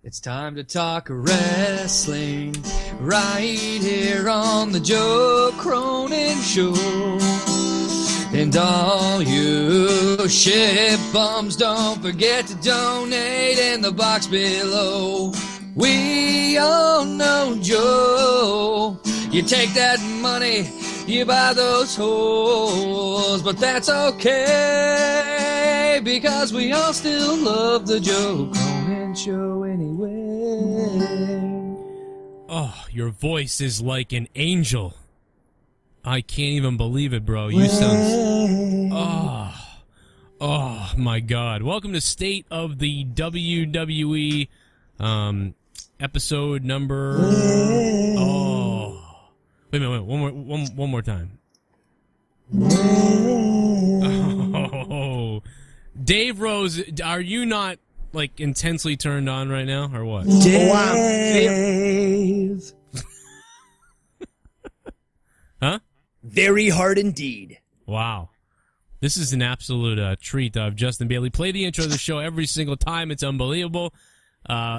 It's time to talk wrestling right here on the Joe Cronin Show. And all you shit bums, don't forget to donate in the box below. We all know Joe. You take that money, you buy those hoes, but that's okay because we all still love the Joe Cronin Show anyway. Oh, your voice is like an angel. I can't even believe it, bro. You sound... Oh, my God. Welcome to State of the WWE, episode number... Oh. Wait a minute, one more time. Oh. Dave Rose, are you not, like, intensely turned on right now, or what? Dave. Huh? Very hard indeed. Wow. This is an absolute treat of Justin Bailey. Play the intro of the show every single time. It's unbelievable.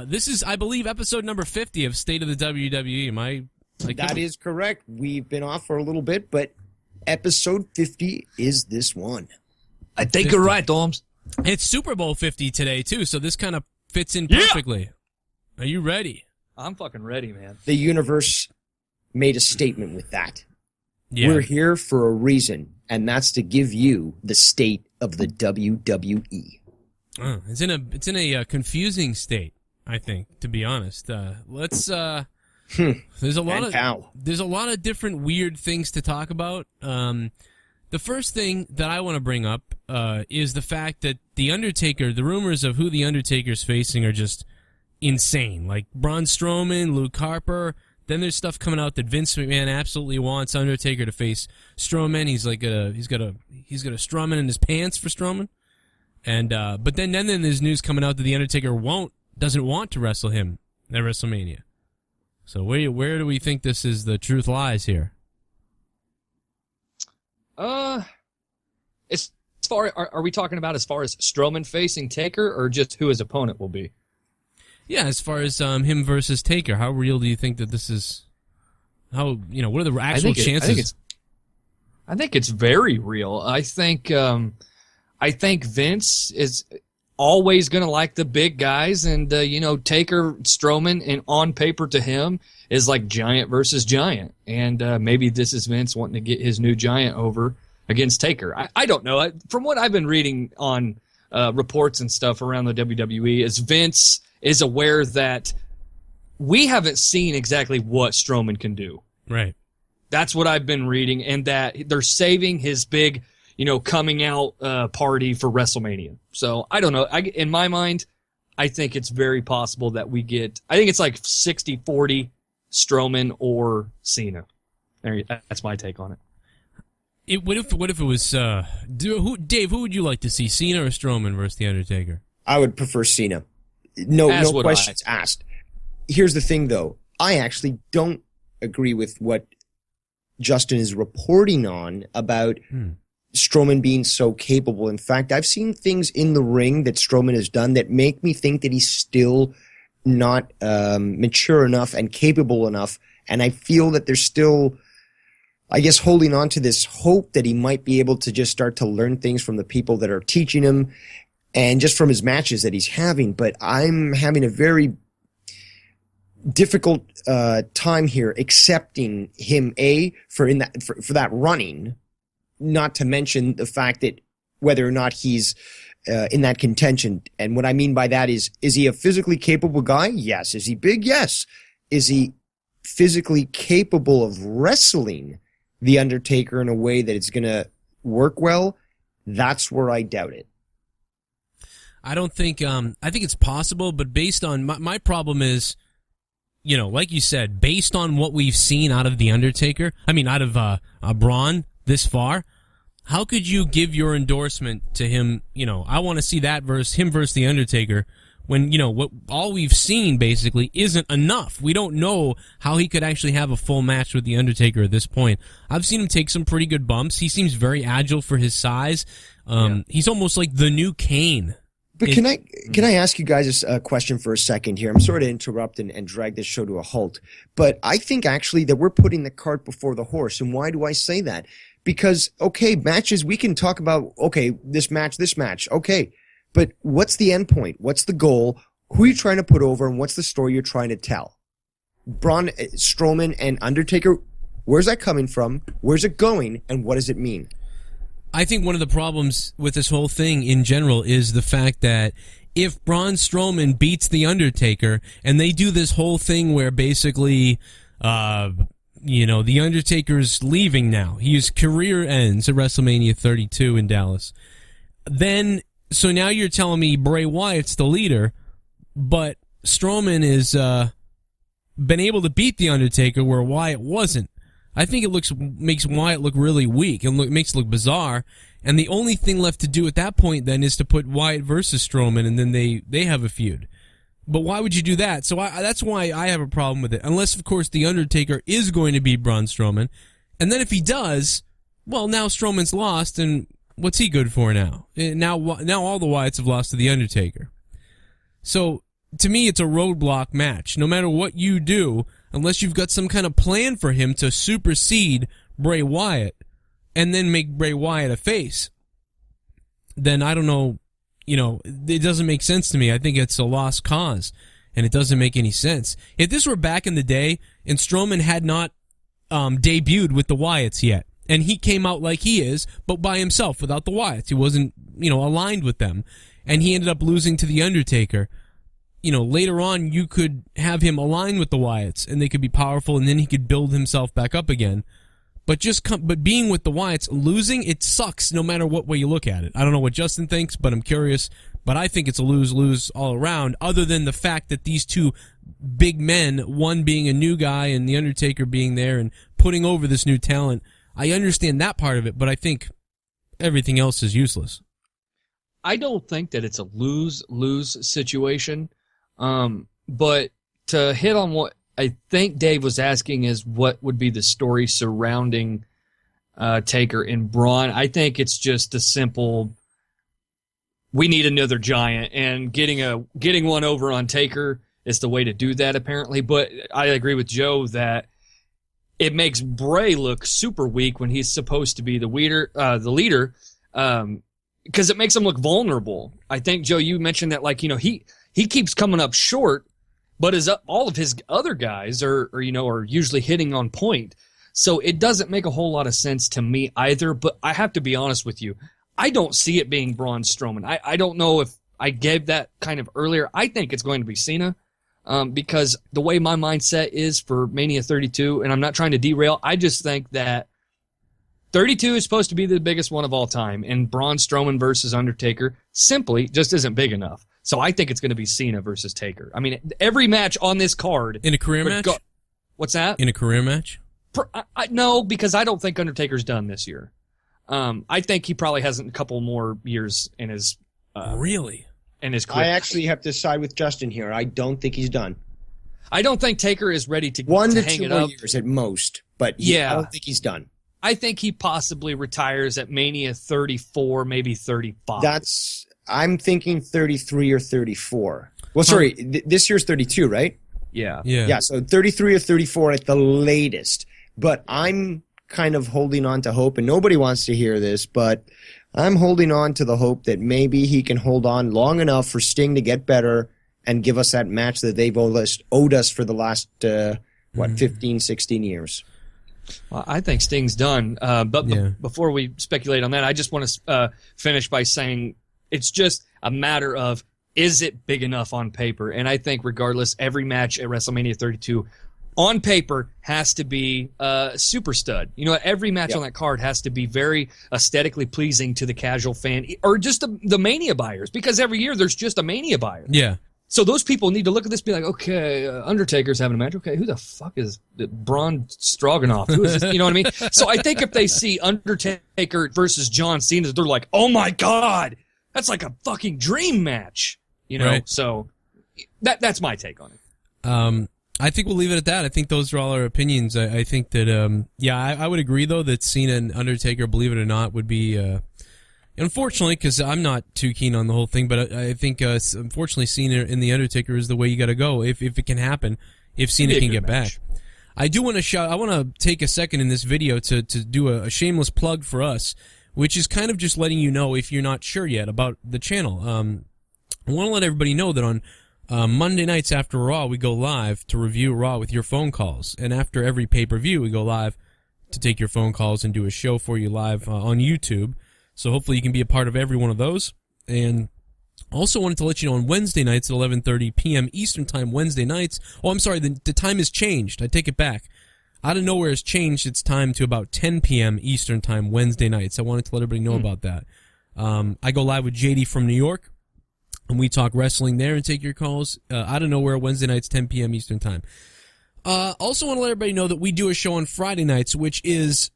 This is, I believe, episode number 50 of State of the WWE. That is correct. We've been off for a little bit, but episode 50 is this one. I think you're right, Doms. It's Super Bowl 50 today, too, so this kind of fits in perfectly. Yeah. Are you ready? I'm fucking ready, man. The universe made a statement with that. Yeah. We're here for a reason, and that's to give you the state of the WWE. It's in a confusing state, I think, to be honest. There's a lot of different weird things to talk about. The first thing that I want to bring up is the fact that the Undertaker, the rumors of who the Undertaker's facing are just insane. Like Braun Strowman, Luke Harper. Then there's stuff coming out that Vince McMahon absolutely wants Undertaker to face Stroman. He's got a Strowman in his pants for Strowman. And but then there's news coming out that the Undertaker doesn't want to wrestle him at WrestleMania. So where do we think the truth lies here? As far are we talking about as far as Strowman facing Taker, or just who his opponent will be? Yeah, as far as him versus Taker, how real do you think that this is? What are the actual chances? I think it's very real. I think Vince is always going to like the big guys, and Taker, Strowman, and on paper to him is like giant versus giant, and maybe this is Vince wanting to get his new giant over against Taker. I don't know. From what I've been reading on reports and stuff around the WWE, is Vince is aware that we haven't seen exactly what Strowman can do. Right. That's what I've been reading, and that they're saving his big, coming out party for WrestleMania. So I don't know. In my mind, I think it's very possible that we get. I think it's like 60-40 Strowman or Cena. That's my take on it. What if it was Dave? Who would you like to see, Cena or Strowman versus the Undertaker? I would prefer Cena. No questions asked. Here's the thing, though. I actually don't agree with what Justin is reporting on about Strowman being so capable. In fact, I've seen things in the ring that Strowman has done that make me think that he's still not mature enough and capable enough. And I feel that there's still, I guess, holding on to this hope that he might be able to just start to learn things from the people that are teaching him and just from his matches that he's having. But I'm having a very difficult time here accepting him, for that running, not to mention the fact that whether or not he's in that contention. And what I mean by that is he a physically capable guy? Yes. Is he big? Yes. Is he physically capable of wrestling the Undertaker in a way that it's going to work well? That's where I doubt it. I don't think, I think it's possible, but based on, my problem is, like you said, based on what we've seen out of the Undertaker, out of Braun this far, how could you give your endorsement to him? I want to see that him versus the Undertaker, when what all we've seen basically isn't enough. We don't know how he could actually have a full match with the Undertaker at this point. I've seen him take some pretty good bumps. He seems very agile for his size. He's almost like the new Kane. But can I ask you guys a question for a second here? I'm sorry to interrupt and drag this show to a halt, but I think actually that we're putting the cart before the horse. And why do I say that? Because, okay, matches, we can talk about, okay, this match, okay, but what's the end point? What's the goal? Who are you trying to put over, and what's the story you're trying to tell? Braun Strowman and Undertaker, where's that coming from? Where's it going? And what does it mean? I think one of the problems with this whole thing in general is the fact that if Braun Strowman beats The Undertaker and they do this whole thing where basically, The Undertaker's leaving now. His career ends at WrestleMania 32 in Dallas. Then, so now you're telling me Bray Wyatt's the leader, but Strowman is been able to beat The Undertaker where Wyatt wasn't. I think it makes Wyatt look really weak and makes it look bizarre. And the only thing left to do at that point then is to put Wyatt versus Strowman, and then they have a feud. But why would you do that? So that's why I have a problem with it. Unless, of course, The Undertaker is going to beat Braun Strowman. And then if he does, well, now Strowman's lost, and what's he good for now? Now all the Wyatts have lost to The Undertaker. So, to me, it's a roadblock match. No matter what you do, unless you've got some kind of plan for him to supersede Bray Wyatt and then make Bray Wyatt a face, then I don't know, it doesn't make sense to me. I think it's a lost cause, and it doesn't make any sense. If this were back in the day and Strowman had not debuted with the Wyatts yet, and he came out like he is, but by himself without the Wyatts, he wasn't, aligned with them, and he ended up losing to The Undertaker, later on you could have him align with the Wyatts and they could be powerful, and then he could build himself back up again. But but being with the Wyatts, losing, it sucks no matter what way you look at it. I don't know what Justin thinks, but I'm curious. But I think it's a lose-lose all around, other than the fact that these two big men, one being a new guy and The Undertaker being there and putting over this new talent. I understand that part of it, but I think everything else is useless. I don't think that it's a lose-lose situation. But to hit on what I think Dave was asking is what would be the story surrounding Taker and Braun. I think it's just a simple, we need another giant, and getting one over on Taker is the way to do that, apparently. But I agree with Joe that it makes Bray look super weak when he's supposed to be the leader, because it makes him look vulnerable. I think, Joe, you mentioned that, he keeps coming up short, but all of his other guys are usually hitting on point. So it doesn't make a whole lot of sense to me either, but I have to be honest with you. I don't see it being Braun Strowman. I don't know if I gave that kind of earlier. I think it's going to be Cena, because the way my mindset is for Mania 32, and I'm not trying to derail, I just think that 32 is supposed to be the biggest one of all time, and Braun Strowman versus Undertaker simply just isn't big enough. So I think it's going to be Cena versus Taker. I mean, every match on this card... In a career match? What's that? In a career match? No, because I don't think Undertaker's done this year. I think he probably has a couple more years in his... really? In his career. I actually have to side with Justin here. I don't think he's done. I don't think Taker is ready to hang it up. 1 to 2 more years at most, but I don't think he's done. I think he possibly retires at Mania 34, maybe 35. I'm thinking 33 or 34. Well, sorry, this year's 32, right? Yeah. Yeah, so 33 or 34 at the latest. But I'm kind of holding on to hope, and nobody wants to hear this, but I'm holding on to the hope that maybe he can hold on long enough for Sting to get better and give us that match that they've owed us for the last, 15, 16 years. Well, I think Sting's done. Before we speculate on that, I just want to finish by saying it's just a matter of, is it big enough on paper? And I think regardless, every match at WrestleMania 32 on paper has to be super stud. Every match on that card has to be very aesthetically pleasing to the casual fan or just the Mania buyers, because every year there's just a Mania buyer. Yeah. So those people need to look at this and be like, okay, Undertaker's having a match. Okay, who the fuck is Braun Stroganoff? Who is this? You know what I mean? So I think if they see Undertaker versus John Cena, they're like, oh my God, that's like a fucking dream match. Right. So that's my take on it. I think we'll leave it at that. I think those are all our opinions. I think that, I would agree, though, that Cena and Undertaker, believe it or not, would be Unfortunately, because I'm not too keen on the whole thing, but I think unfortunately Cena in the Undertaker is the way you got to go if it can happen, if Cena can get back. I do want to I want to take a second in this video to do a shameless plug for us, which is kind of just letting you know if you're not sure yet about the channel. I want to let everybody know that on Monday nights after Raw, we go live to review Raw with your phone calls, and after every pay-per-view, we go live to take your phone calls and do a show for you live on YouTube. So hopefully you can be a part of every one of those. And also wanted to let you know on Wednesday nights at 11:30 p.m. Eastern Time, Wednesday nights. Oh, I'm sorry, the time has changed. I take it back. Out of nowhere has changed its time to about 10 p.m. Eastern Time, Wednesday nights. I wanted to let everybody know about that. I go live with JD from New York, and we talk wrestling there and take your calls. Out of nowhere, Wednesday nights, 10 p.m. Eastern Time. Also want to let everybody know that we do a show on Friday nights, which is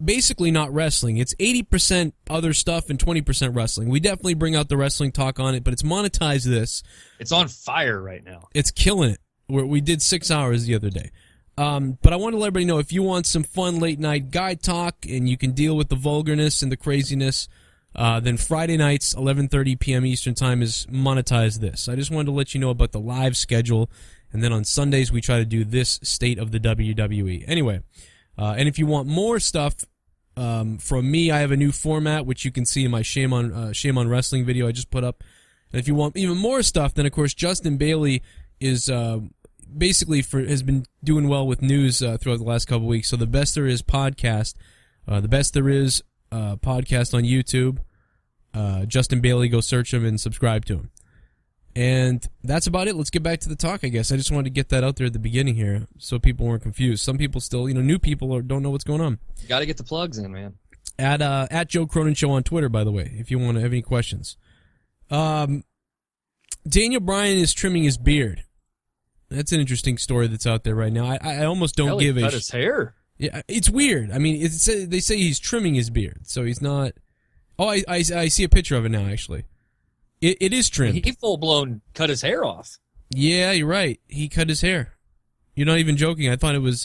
basically not wrestling. It's 80% other stuff and 20% wrestling. We definitely bring out the wrestling talk on it, but it's monetized this. It's on fire right now. It's killing it. We did 6 hours the other day. But I want to let everybody know if you want some fun late night guy talk and you can deal with the vulgarness and the craziness, then Friday nights, 11:30 p.m. Eastern Time is monetized this. I just wanted to let you know about the live schedule. And then on Sundays, we try to do this state of the WWE. Anyway, and if you want more stuff from me, I have a new format, which you can see in my Shame on Wrestling video I just put up. And if you want even more stuff, then, of course, Justin Bailey is basically has been doing well with news throughout the last couple weeks. So the Best There Is podcast, the Best There Is podcast on YouTube. Justin Bailey, go search him and subscribe to him. And that's about it. Let's get back to the talk, I guess. I just wanted to get that out there at the beginning here so people weren't confused. Some people still, new people don't know what's going on. You got to get the plugs in, man. At Joe Cronin Show on Twitter, by the way, if you want to have any questions. Daniel Bryan is trimming his beard. That's an interesting story that's out there right now. I almost don't give a cut his hair. Yeah, it's weird. I mean, they say he's trimming his beard, so he's not. Oh, I see a picture of it now, actually. It is trimmed. He full-blown cut his hair off. Yeah, you're right. He cut his hair. You're not even joking. I thought it was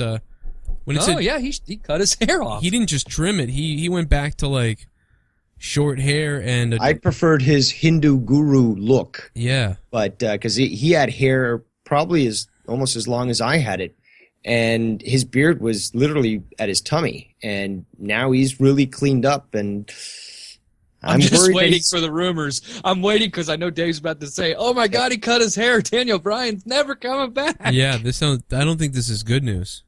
when it said, yeah, he cut his hair off. He didn't just trim it. He went back to like short hair and. I preferred his Hindu guru look. Yeah, but because he had hair probably almost as long as I had it, and his beard was literally at his tummy, and now he's really cleaned up and. I'm just waiting for the rumors. I'm waiting because I know Dave's about to say, "Oh my God, he cut his hair. Daniel Bryan's never coming back." Yeah, I don't think this is good news.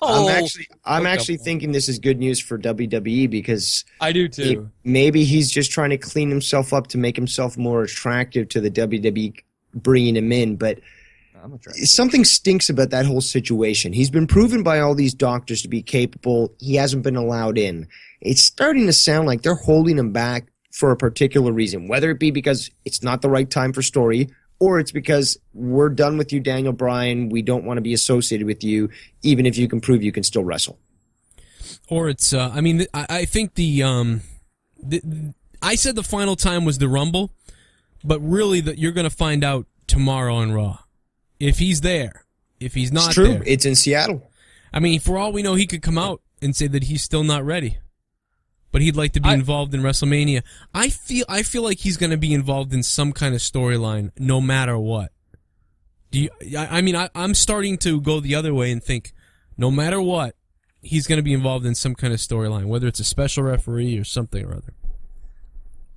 Oh, I'm actually thinking this is good news for WWE because I do too. Maybe he's just trying to clean himself up to make himself more attractive to the WWE, bringing him in. But something stinks about that whole situation. He's been proven by all these doctors to be capable. He hasn't been allowed in. It's starting to sound like they're holding him back for a particular reason, whether it be because it's not the right time for story, or it's because we're done with you, Daniel Bryan. We don't want to be associated with you, even if you can prove you can still wrestle. Or it's, I think I said the final time was the Rumble, but really you're going to find out tomorrow on Raw. If he's there. If he's not there. It's true. It's in Seattle. I mean, for all we know, he could come out and say that he's still not ready. But he'd like to be involved in WrestleMania. I feel like he's going to be involved in some kind of storyline, no matter what. I'm starting to go the other way and think, no matter what, he's going to be involved in some kind of storyline, whether it's a special referee or something or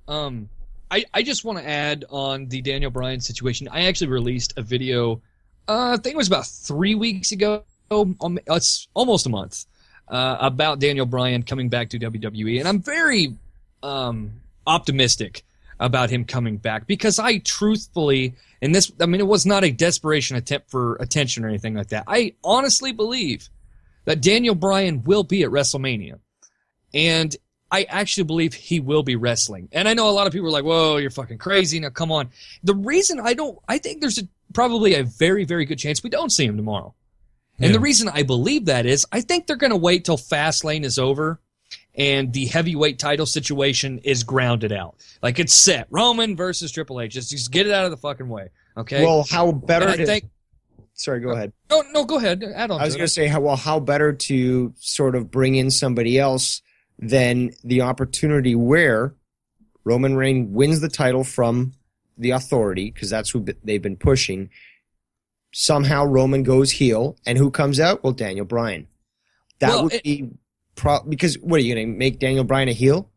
other. I just want to add on the Daniel Bryan situation. I actually released a video, I think it was about 3 weeks ago. It's almost a month. About Daniel Bryan coming back to WWE, and I'm very optimistic about him coming back because I truthfully, it was not a desperation attempt for attention or anything like that. I honestly believe that Daniel Bryan will be at WrestleMania, and I actually believe he will be wrestling. And I know a lot of people are like, "Whoa, you're fucking crazy! Now come on." The reason I think there's probably a very, very good chance we don't see him tomorrow. And the reason I believe that is I think they're going to wait till Fastlane is over and the heavyweight title situation is grounded out. Like it's set. Roman versus Triple H. Just get it out of the fucking way. Okay? Well, how better Sorry, go ahead. No, go ahead. Add on. I was going to say, how better to sort of bring in somebody else then the opportunity where Roman Reigns wins the title from the Authority, because that's who they've been pushing. Somehow Roman goes heel, and who comes out? Well, Daniel Bryan. That would be because what are you going to make Daniel Bryan a heel?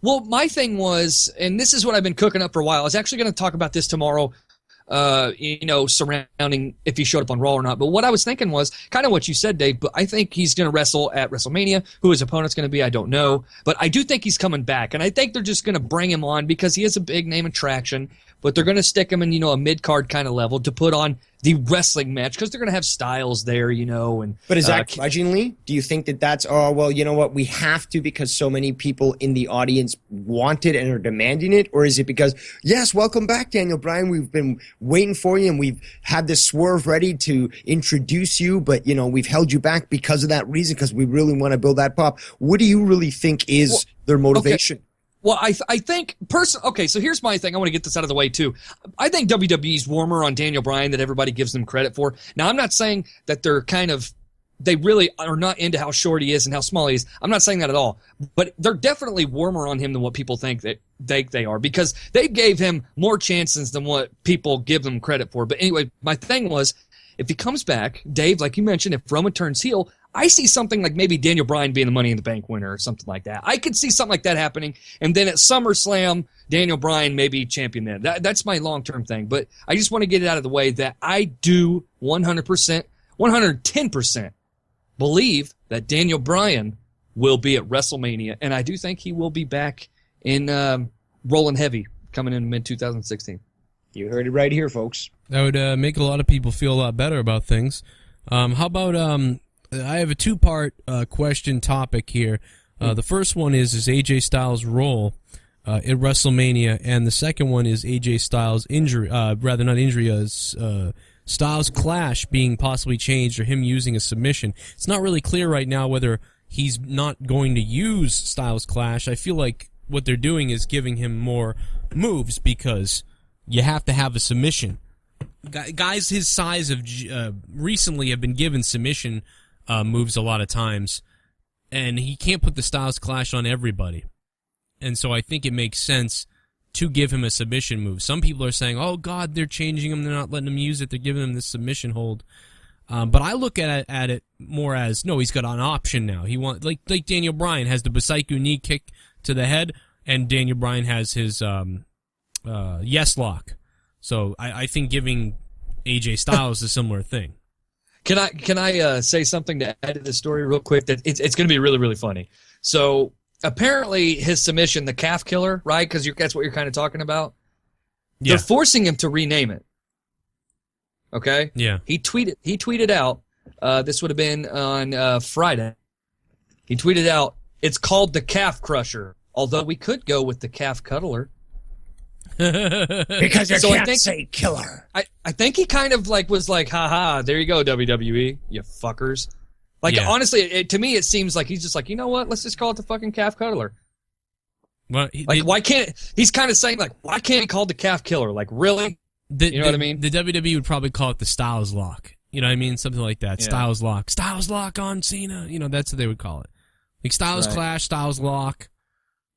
Well, my thing was, and this is what I've been cooking up for a while. I was actually going to talk about this tomorrow. Surrounding if he showed up on Raw or not. But what I was thinking was kind of what you said, Dave, but I think he's going to wrestle at WrestleMania. Who his opponent's going to be, I don't know. But I do think he's coming back, and I think they're just going to bring him on because he is a big name attraction, but they're going to stick him in, a mid-card kind of level to put on the wrestling match because they're going to have Styles there, and But is that grudgingly? Do you think that that's, oh, well, you know what, we have to because so many people in the audience want it and are demanding it? Or is it because, yes, welcome back, Daniel Bryan, we've been waiting for you and we've had this swerve ready to introduce you, but, we've held you back because of that reason because we really want to build that pop. What do you really think is their motivation? Okay. Well, I think okay, so here's my thing. I want to get this out of the way too. I think WWE's warmer on Daniel Bryan than everybody gives them credit for. Now, I'm not saying that they really are not into how short he is and how small he is. I'm not saying that at all. But they're definitely warmer on him than what people think that they are because they gave him more chances than what people give them credit for. But anyway, my thing was, if he comes back, Dave, like you mentioned, if Roman turns heel, I see something like maybe Daniel Bryan being the Money in the Bank winner or something like that. I could see something like that happening. And then at SummerSlam, Daniel Bryan maybe champion then. That's my long-term thing. But I just want to get it out of the way that I do 100%, 110% believe that Daniel Bryan will be at WrestleMania. And I do think he will be back in Rolling Heavy coming in mid-2016. You heard it right here, folks. That would make a lot of people feel a lot better about things. How about I have a two-part question topic here. The first one is AJ Styles' role at WrestleMania, and the second one is AJ Styles' injury, rather not injury, Styles' clash being possibly changed or him using a submission. It's not really clear right now whether he's not going to use Styles' clash. I feel like what they're doing is giving him more moves because you have to have a submission. Guys his size recently have been given submission moves a lot of times, and he can't put the Styles Clash on everybody. And so I think it makes sense to give him a submission move. Some people are saying, oh, God, they're changing him. They're not letting him use it. They're giving him this submission hold. But I look at it more as, no, he's got an option now. He like Daniel Bryan has the Busaiku knee kick to the head, and Daniel Bryan has his yes lock. So I think giving AJ Styles a similar thing. Can I say something to add to this story real quick? That it's going to be really, really funny. So apparently his submission, the calf killer, right? Because that's what you're kind of talking about. Yeah. They're forcing him to rename it. Okay. Yeah. He tweeted out. This would have been on Friday. He tweeted out, "It's called the Calf Crusher. Although we could go with the Calf Cuddler." Because you can't say killer. I think he kind of was like, haha, there you go, WWE, you fuckers. Honestly, to me, it seems like he's just like, you know what, let's just call it the fucking Calf Cuddler. Well, why can't, he's kind of saying, why can't he call it the Calf Killer? Really? You know what I mean? The WWE would probably call it the Styles Lock. You know what I mean? Something like that. Yeah. Styles Lock. Styles Lock on Cena. That's what they would call it. Like Styles Clash, Styles Lock.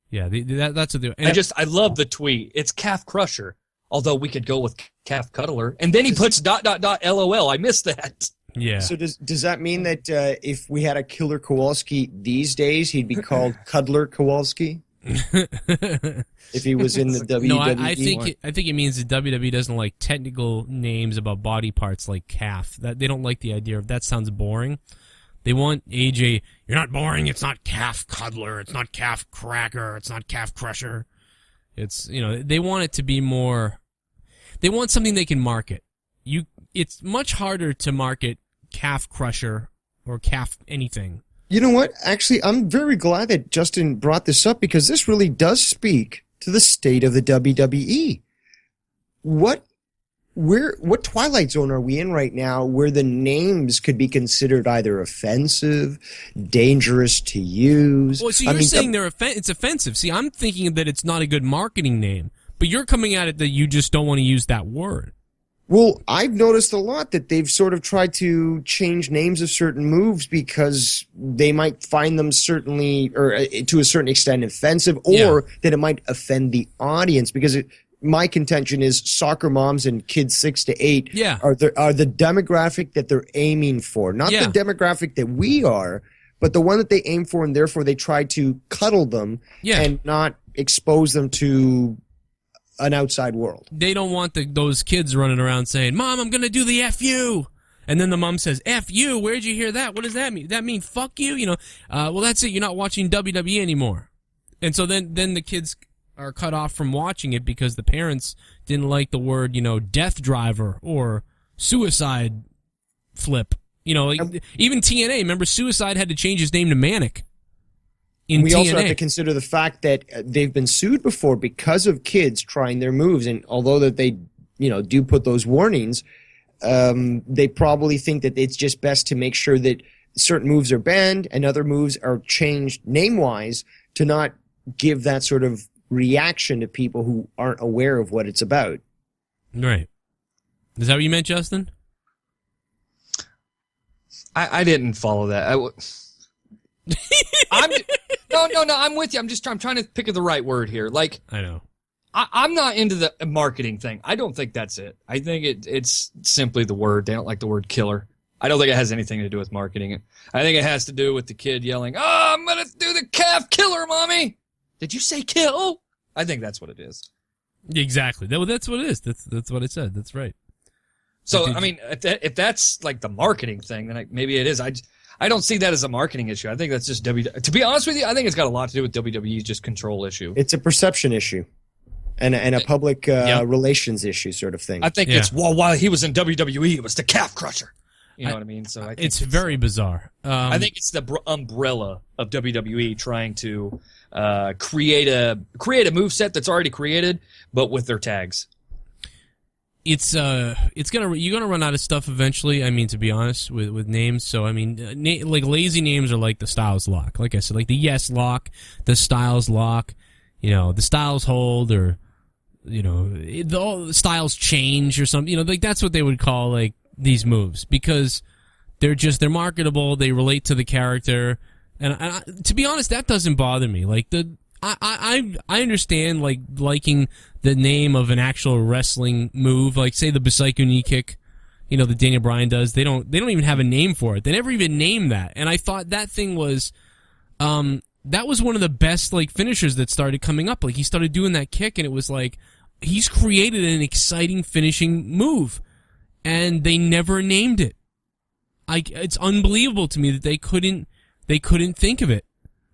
Yeah, that's what they. I love the tweet. It's Calf Crusher, although we could go with Calf Cuddler, and then he puts ... LOL. I missed that. Yeah. So does that mean that if we had a Killer Kowalski these days, he'd be called Cuddler Kowalski? If he was in the WWE. No, I think it means that WWE doesn't like technical names about body parts like calf. That they don't like the idea of that. Sounds boring. They want AJ, you're not boring, it's not Calf Cuddler, it's not Calf Cracker, it's not Calf Crusher. It's, they want it to be more, they want something they can market. It's much harder to market Calf Crusher or Calf anything. You know what? Actually, I'm very glad that Justin brought this up because this really does speak to the state of the WWE. What Twilight Zone are we in right now where the names could be considered either offensive, dangerous to use? Well, so you're saying it's offensive. See, I'm thinking that it's not a good marketing name, but you're coming at it that you just don't want to use that word. Well, I've noticed a lot that they've sort of tried to change names of certain moves because they might find them certainly, or to a certain extent, offensive, or that it might offend the audience. Because my contention is soccer moms and kids 6 to 8 are the demographic that they're aiming for, not the demographic that we are, but the one that they aim for, and therefore they try to cuddle them and not expose them to an outside world. They don't want those kids running around saying, "Mom, I'm going to do the F you." And then the mom says, "F you? Where'd you hear that? What does that mean? That mean fuck you?" You know, well, that's it. You're not watching WWE anymore. And so then the kids are cut off from watching it because the parents didn't like the word, death driver or suicide flip. Even TNA, remember Suicide had to change his name to Manic. We also have to consider the fact that they've been sued before because of kids trying their moves, and although that they, do put those warnings, they probably think that it's just best to make sure that certain moves are banned and other moves are changed name-wise to not give that sort of reaction to people who aren't aware of what it's about. Right. Is that what you meant, Justin? I didn't follow that. I'm with you. I'm trying to pick the right word here. Like, I know. I'm not into the marketing thing. I don't think that's it. I think it's simply the word. They don't like the word killer. I don't think it has anything to do with marketing. I think it has to do with the kid yelling, "Oh, I'm going to do the calf killer, Mommy." Did you say kill? I think that's what it is. Exactly. That's what it is. That's what I said. That's right. So, I mean, if that's like the marketing thing, then maybe it is. I don't see that as a marketing issue. I think that's just to be honest with you, I think it's got a lot to do with WWE's just control issue. It's a perception issue and a public relations issue sort of thing. I think it's, while he was in WWE, it was the calf crusher. You know what I mean? So I think it's very bizarre. I think it's the umbrella of WWE trying to create a moveset that's already created, but with their tags. You're gonna run out of stuff eventually. I mean, to be honest, with names. So I mean, like lazy names are like the Styles lock. Like I said, like the Yes lock, the Styles lock, the Styles hold, or the Styles change or something. Like that's what they would call like these moves because they're marketable. They relate to the character, and to be honest, that doesn't bother me. Like I understand liking the name of an actual wrestling move, like say the Bicycle knee kick, that Daniel Bryan does. They don't even have a name for it. They never even named that. And I thought that thing was, that was one of the best like finishers that started coming up. Like he started doing that kick, and it was like he's created an exciting finishing move, and they never named it. It's unbelievable to me that they couldn't think of it.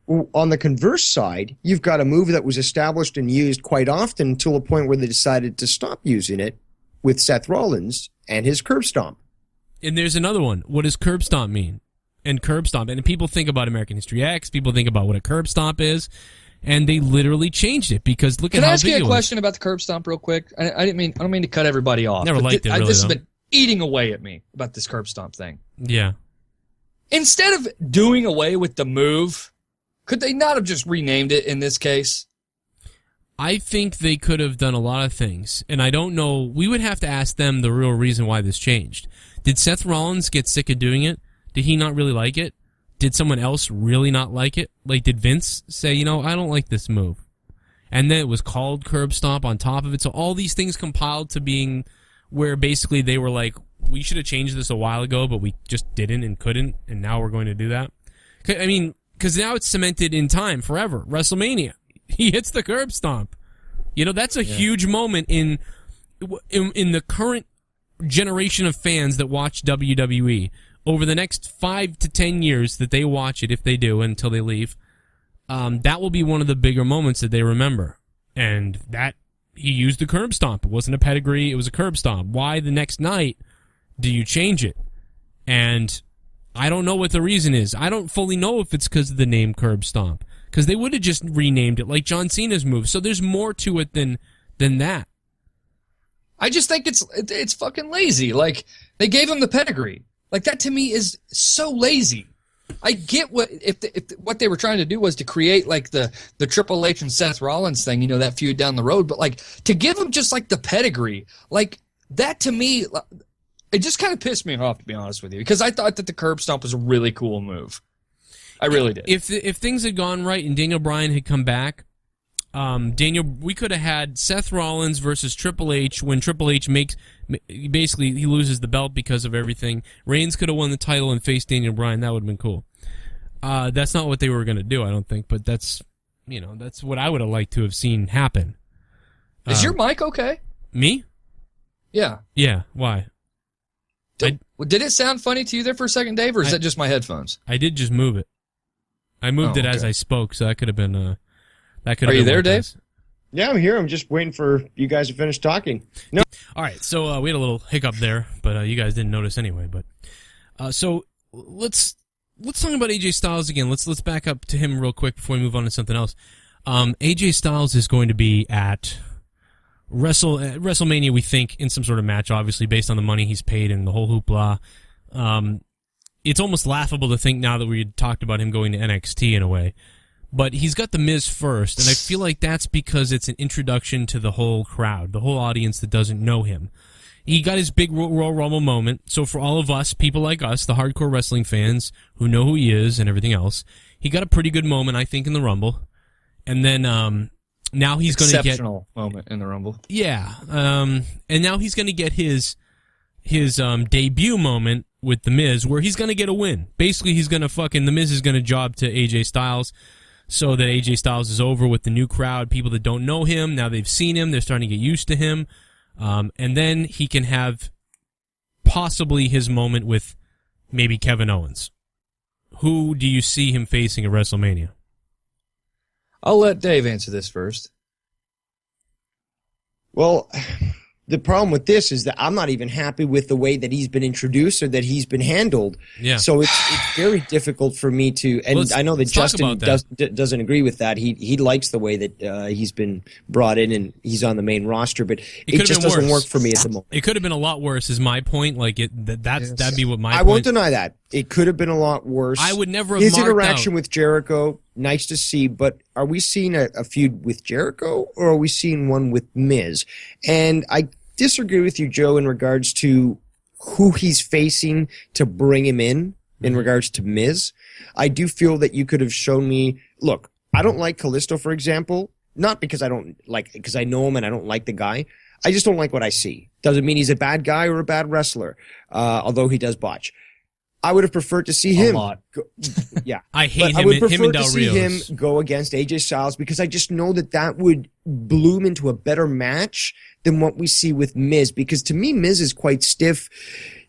On the converse side, you've got a move that was established and used quite often until a point where they decided to stop using it with Seth Rollins and his curb stomp. And there's another one. What does curb stomp mean? And curb stomp. And people think about American History X. People think about what a curb stomp is. And they literally changed it because look at how big it was. Can I ask you a question about the curb stomp real quick? I don't mean to cut everybody off. Never liked it, really, this has been eating away at me about this curb stomp thing. Yeah. Instead of doing away with the move, could they not have just renamed it in this case? I think they could have done a lot of things, and I don't know. We would have to ask them the real reason why this changed. Did Seth Rollins get sick of doing it? Did he not really like it? Did someone else really not like it? Like, did Vince say, I don't like this move? And then it was called curb stomp on top of it. So all these things compiled to being where basically they were like, we should have changed this a while ago, but we just didn't and couldn't, and now we're going to do that. I mean, because now it's cemented in time forever. WrestleMania, he hits the curb stomp. That's a huge moment in the current generation of fans that watch WWE. Over the next 5 to 10 years that they watch it, if they do, until they leave, that will be one of the bigger moments that they remember. And that he used the curb stomp. It wasn't a pedigree. It was a curb stomp. Why the next night do you change it? And I don't know what the reason is. I don't fully know if it's because of the name curb stomp. Because they would have just renamed it like John Cena's move. So there's more to it than that. I just think it's fucking lazy. Like, they gave him the pedigree. Like, that to me is so lazy. I get what if what they were trying to do was to create like the Triple H and Seth Rollins thing, that feud down the road. But like to give him just like the pedigree, like that to me, it just kind of pissed me off, to be honest with you, because I thought that the curb stomp was a really cool move. I really did. If things had gone right and Daniel Bryan had come back, we could have had Seth Rollins versus Triple H when Triple H basically he loses the belt because of everything. Reigns could have won the title and faced Daniel Bryan. That would have been cool. That's not what they were going to do, I don't think, but that's what I would have liked to have seen happen. Is your mic okay? Me? Yeah. Yeah, why? Did it sound funny to you there for a second, Dave, or is that just my headphones? I did just move it. I moved it as I spoke, so that could have been Are you there, Dave? Yeah, I'm here. I'm just waiting for you guys to finish talking. No. All right, so we had a little hiccup there, but you guys didn't notice anyway. But so let's talk about AJ Styles again. Let's back up to him real quick before we move on to something else. AJ Styles is going to be at WrestleMania, we think, in some sort of match, obviously based on the money he's paid and the whole hoopla. It's almost laughable to think now that we had talked about him going to NXT in a way. But he's got The Miz first, and I feel like that's because it's an introduction to the whole crowd, the whole audience that doesn't know him. He got his big Royal Rumble moment, so for all of us, people like us, the hardcore wrestling fans who know who he is and everything else, he got a pretty good moment, I think, in the Rumble. And then now he's going to get... Exceptional moment in the Rumble. Yeah, and now he's going to get his debut moment with The Miz, where he's going to get a win. Basically, The Miz is going to job to AJ Styles, so that AJ Styles is over with the new crowd, people that don't know him. Now they've seen him, they're starting to get used to him. And then he can have possibly his moment with maybe Kevin Owens. Who do you see him facing at WrestleMania? I'll let Dave answer this first. Well, the problem with this is that I'm not even happy with the way that he's been introduced or that he's been handled. Yeah. So it's very difficult for me to, and I know that Justin doesn't agree with that. He likes the way that he's been brought in and he's on the main roster, but it just doesn't work for me at the moment. It could have been a lot worse, is my point. Like that'd be what my. I won't deny that it could have been a lot worse. I would never have his marked interaction out. with Jericho. Nice to see, but are we seeing a feud with Jericho or are we seeing one with Miz? And I disagree with you, Joe, in regards to who he's facing to bring him in regards to Miz. I do feel that you could have shown me, look, I don't like Kalisto, for example, not because because I know him and I don't like the guy. I just don't like what I see. Doesn't mean he's a bad guy or a bad wrestler, although he does botch. I would have preferred to see him. Yeah, I hate him. I would prefer him and to Del see Rios. him go against AJ Styles because I just know that would bloom into a better match than what we see with Miz. Because to me, Miz is quite stiff.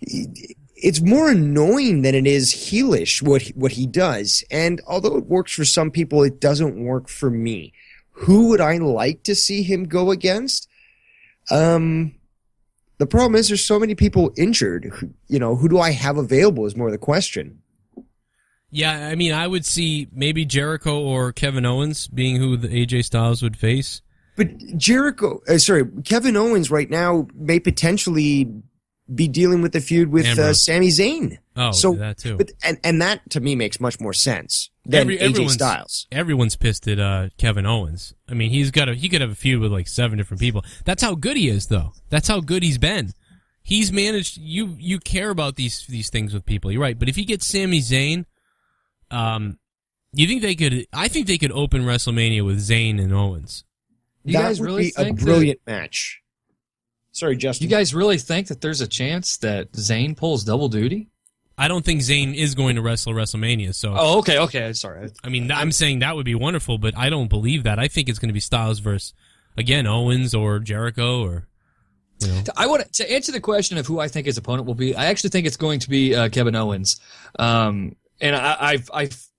It's more annoying than it is heelish what he does. And although it works for some people, it doesn't work for me. Who would I like to see him go against? The problem is there's so many people injured. Who do I have available is more the question. Yeah, I mean, I would see maybe Jericho or Kevin Owens being who the AJ Styles would face. But Kevin Owens right now may potentially be dealing with the feud with Sami Zayn. Oh, so that too. But and that to me makes much more sense than AJ Styles. Everyone's pissed at Kevin Owens. I mean, he could have a feud with like 7 different people. That's how good he is, though. That's how good he's been. He's managed. You care about these things with people. You're right. But if he gets Sami Zayn, you think they could? I think they could open WrestleMania with Zayn and Owens. That would be a brilliant match. Sorry, Justin. You guys really think that there's a chance that Zayn pulls double duty? I don't think Zayn is going to wrestle WrestleMania. So. Oh, okay. Sorry. I mean, I'm saying that would be wonderful, but I don't believe that. I think it's going to be Styles versus, again, Owens or Jericho or. I want to answer the question of who I think his opponent will be. I actually think it's going to be Kevin Owens, and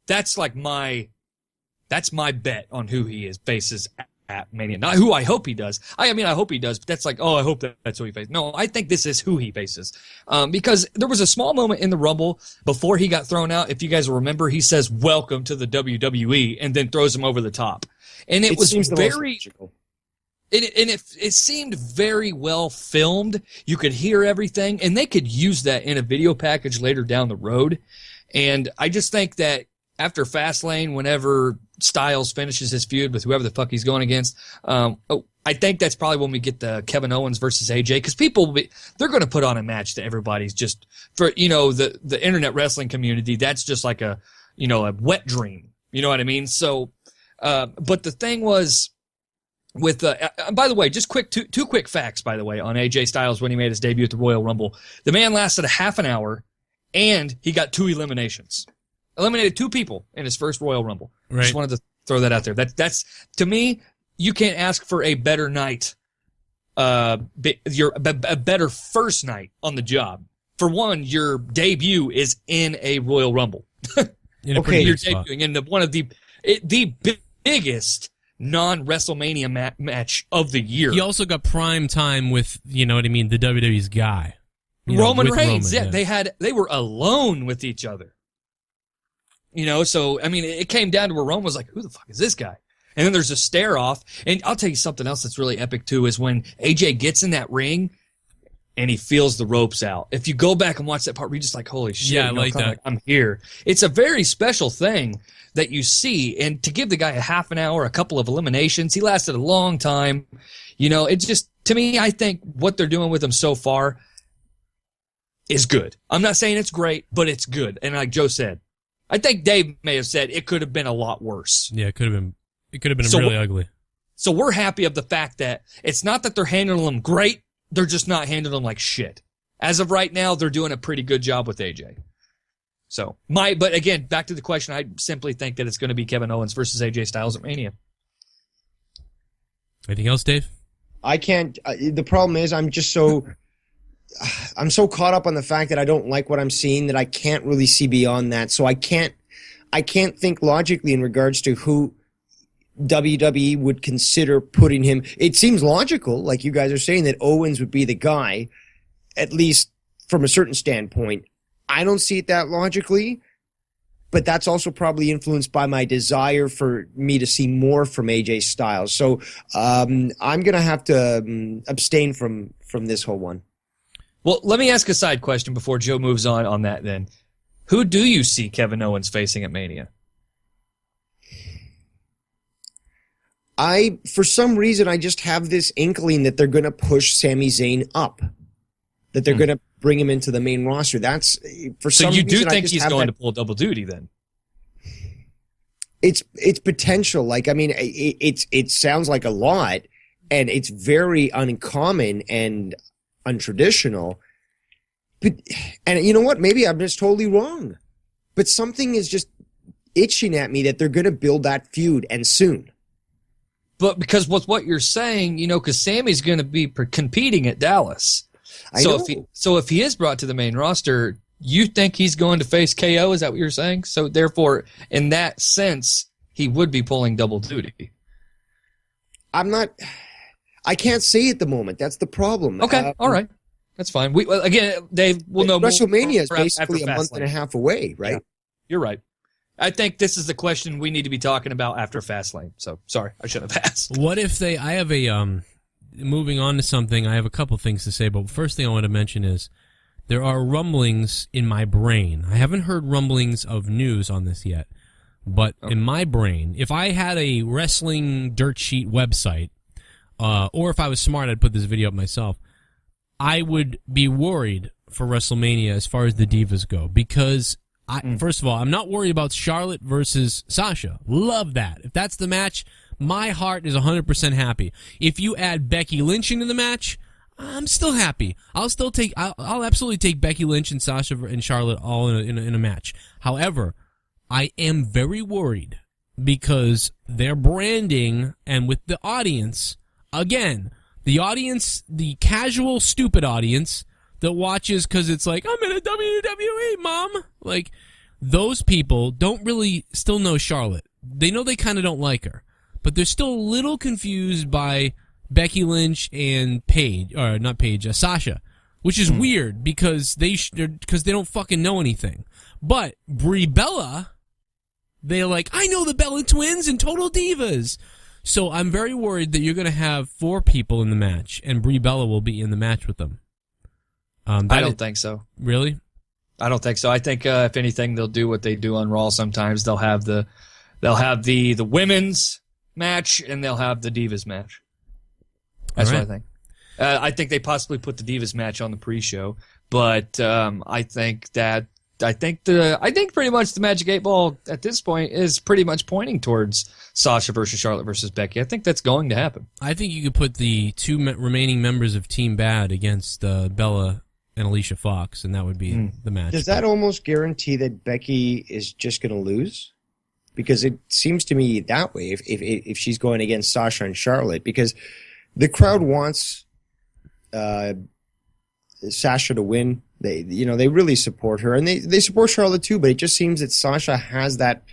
that's my bet on who he is faces at Mania. Not who I hope he does. I hope he does, but that's like, I hope that's who he faces. No, I think this is who he faces. Because there was a small moment in the Rumble before he got thrown out. If you guys remember, he says, "Welcome to the WWE," and then throws him over the top. And it was very... It seemed very well filmed. You could hear everything, and they could use that in a video package later down the road. And I just think that after Fastlane, whenever Styles finishes his feud with whoever the fuck he's going against, I think that's probably when we get the Kevin Owens versus AJ, because they're going to put on a match that everybody's just, for, the internet wrestling community, that's just like a wet dream. You know what I mean? So, but the thing was with, by the way, just two quick facts, by the way, on AJ Styles when he made his debut at the Royal Rumble. The man lasted a half an hour and he got 2 eliminations. Eliminated 2 people in his first Royal Rumble. Right. Just wanted to throw that out there. That's to me, you can't ask for a better night, a better first night on the job. For one, your debut is in a Royal Rumble. In a pretty you're big spot. debuting in one of the biggest non-WrestleMania match of the year. He also got prime time with, the WWE's guy. Roman Reigns. Roman, yeah, they were alone with each other. So, I mean, it came down to where Roman was like, who the fuck is this guy? And then there's a stare off. And I'll tell you something else that's really epic, too, is when AJ gets in that ring and he feels the ropes out. If you go back and watch that part, you're just like, holy shit. Yeah, I like that. I'm here. It's a very special thing that you see. And to give the guy a half an hour, a couple of eliminations, he lasted a long time. It just, to me, I think what they're doing with him so far is good. I'm not saying it's great, but it's good. And like Joe said, I think Dave may have said it could have been a lot worse. Yeah, it could have been really ugly. So we're happy of the fact that it's not that they're handling them great, they're just not handling them like shit. As of right now, they're doing a pretty good job with AJ. So, but again, back to the question, I simply think that it's going to be Kevin Owens versus AJ Styles at Mania. Anything else, Dave? I can't. The problem is, I'm so caught up on the fact that I don't like what I'm seeing that I can't really see beyond that. So I can't think logically in regards to who WWE would consider putting him. It seems logical, like you guys are saying, that Owens would be the guy, at least from a certain standpoint. I don't see it that logically, but that's also probably influenced by my desire for me to see more from AJ Styles. So I'm going to have to abstain from this whole one. Well, let me ask a side question before Joe moves on that then. Who do you see Kevin Owens facing at Mania? For some reason, I just have this inkling that they're going to push Sami Zayn up, that they're going to bring him into the main roster. That's for some reason. So you do think he's going to pull double duty then? It's potential. Like, I mean, it sounds like a lot, and it's very uncommon and untraditional. And you know what? Maybe I'm just totally wrong, but something is just itching at me that they're going to build that feud, and soon. But because with what you're saying, because Sammy's going to be competing at Dallas. So if he is brought to the main roster, you think he's going to face KO? Is that what you're saying? So therefore, in that sense, he would be pulling double duty. I can't say at the moment. That's the problem. Okay. All right. That's fine. Dave, we'll know more. WrestleMania is basically a month and a half away, right? Yeah, you're right. I think this is the question we need to be talking about after Fastlane. So, sorry, I should have asked. What if I have a, moving on to something, I have a couple things to say, but first thing I want to mention is there are rumblings in my brain. I haven't heard rumblings of news on this yet, but in my brain, if I had a wrestling dirt sheet website, or if I was smart, I'd put this video up myself, I would be worried for WrestleMania as far as the Divas go, because first of all, I'm not worried about Charlotte versus Sasha. Love that. If that's the match, my heart is 100% happy. If you add Becky Lynch into the match, I'm still happy. I'll absolutely take Becky Lynch and Sasha and Charlotte all in a match. However, I am very worried because their branding and with the audience, again, the audience, the casual, stupid audience that watches because it's like, I'm in a WWE, Mom. Like, those people don't really still know Charlotte. They know they kind of don't like her. But they're still a little confused by Becky Lynch and Sasha. Which is weird because they don't fucking know anything. But Brie Bella, they're like, I know the Bella Twins and Total Divas. So I'm very worried that you're going to have 4 people in the match, and Brie Bella will be in the match with them. I don't think so. Really? I don't think so. I think if anything, they'll do what they do on Raw. Sometimes they'll have the women's match and they'll have the Divas match. That's what I think. I think they possibly put the Divas match on the pre-show, but I think pretty much the Magic 8 Ball at this point is pretty much pointing towards Sasha versus Charlotte versus Becky. I think that's going to happen. I think you could put the two remaining members of Team Bad against Bella and Alicia Fox, and that would be the match. Does that almost guarantee that Becky is just going to lose? Because it seems to me that way if she's going against Sasha and Charlotte, because the crowd wants Sasha to win. They really support her, and they support Charlotte too. But it just seems that Sasha has that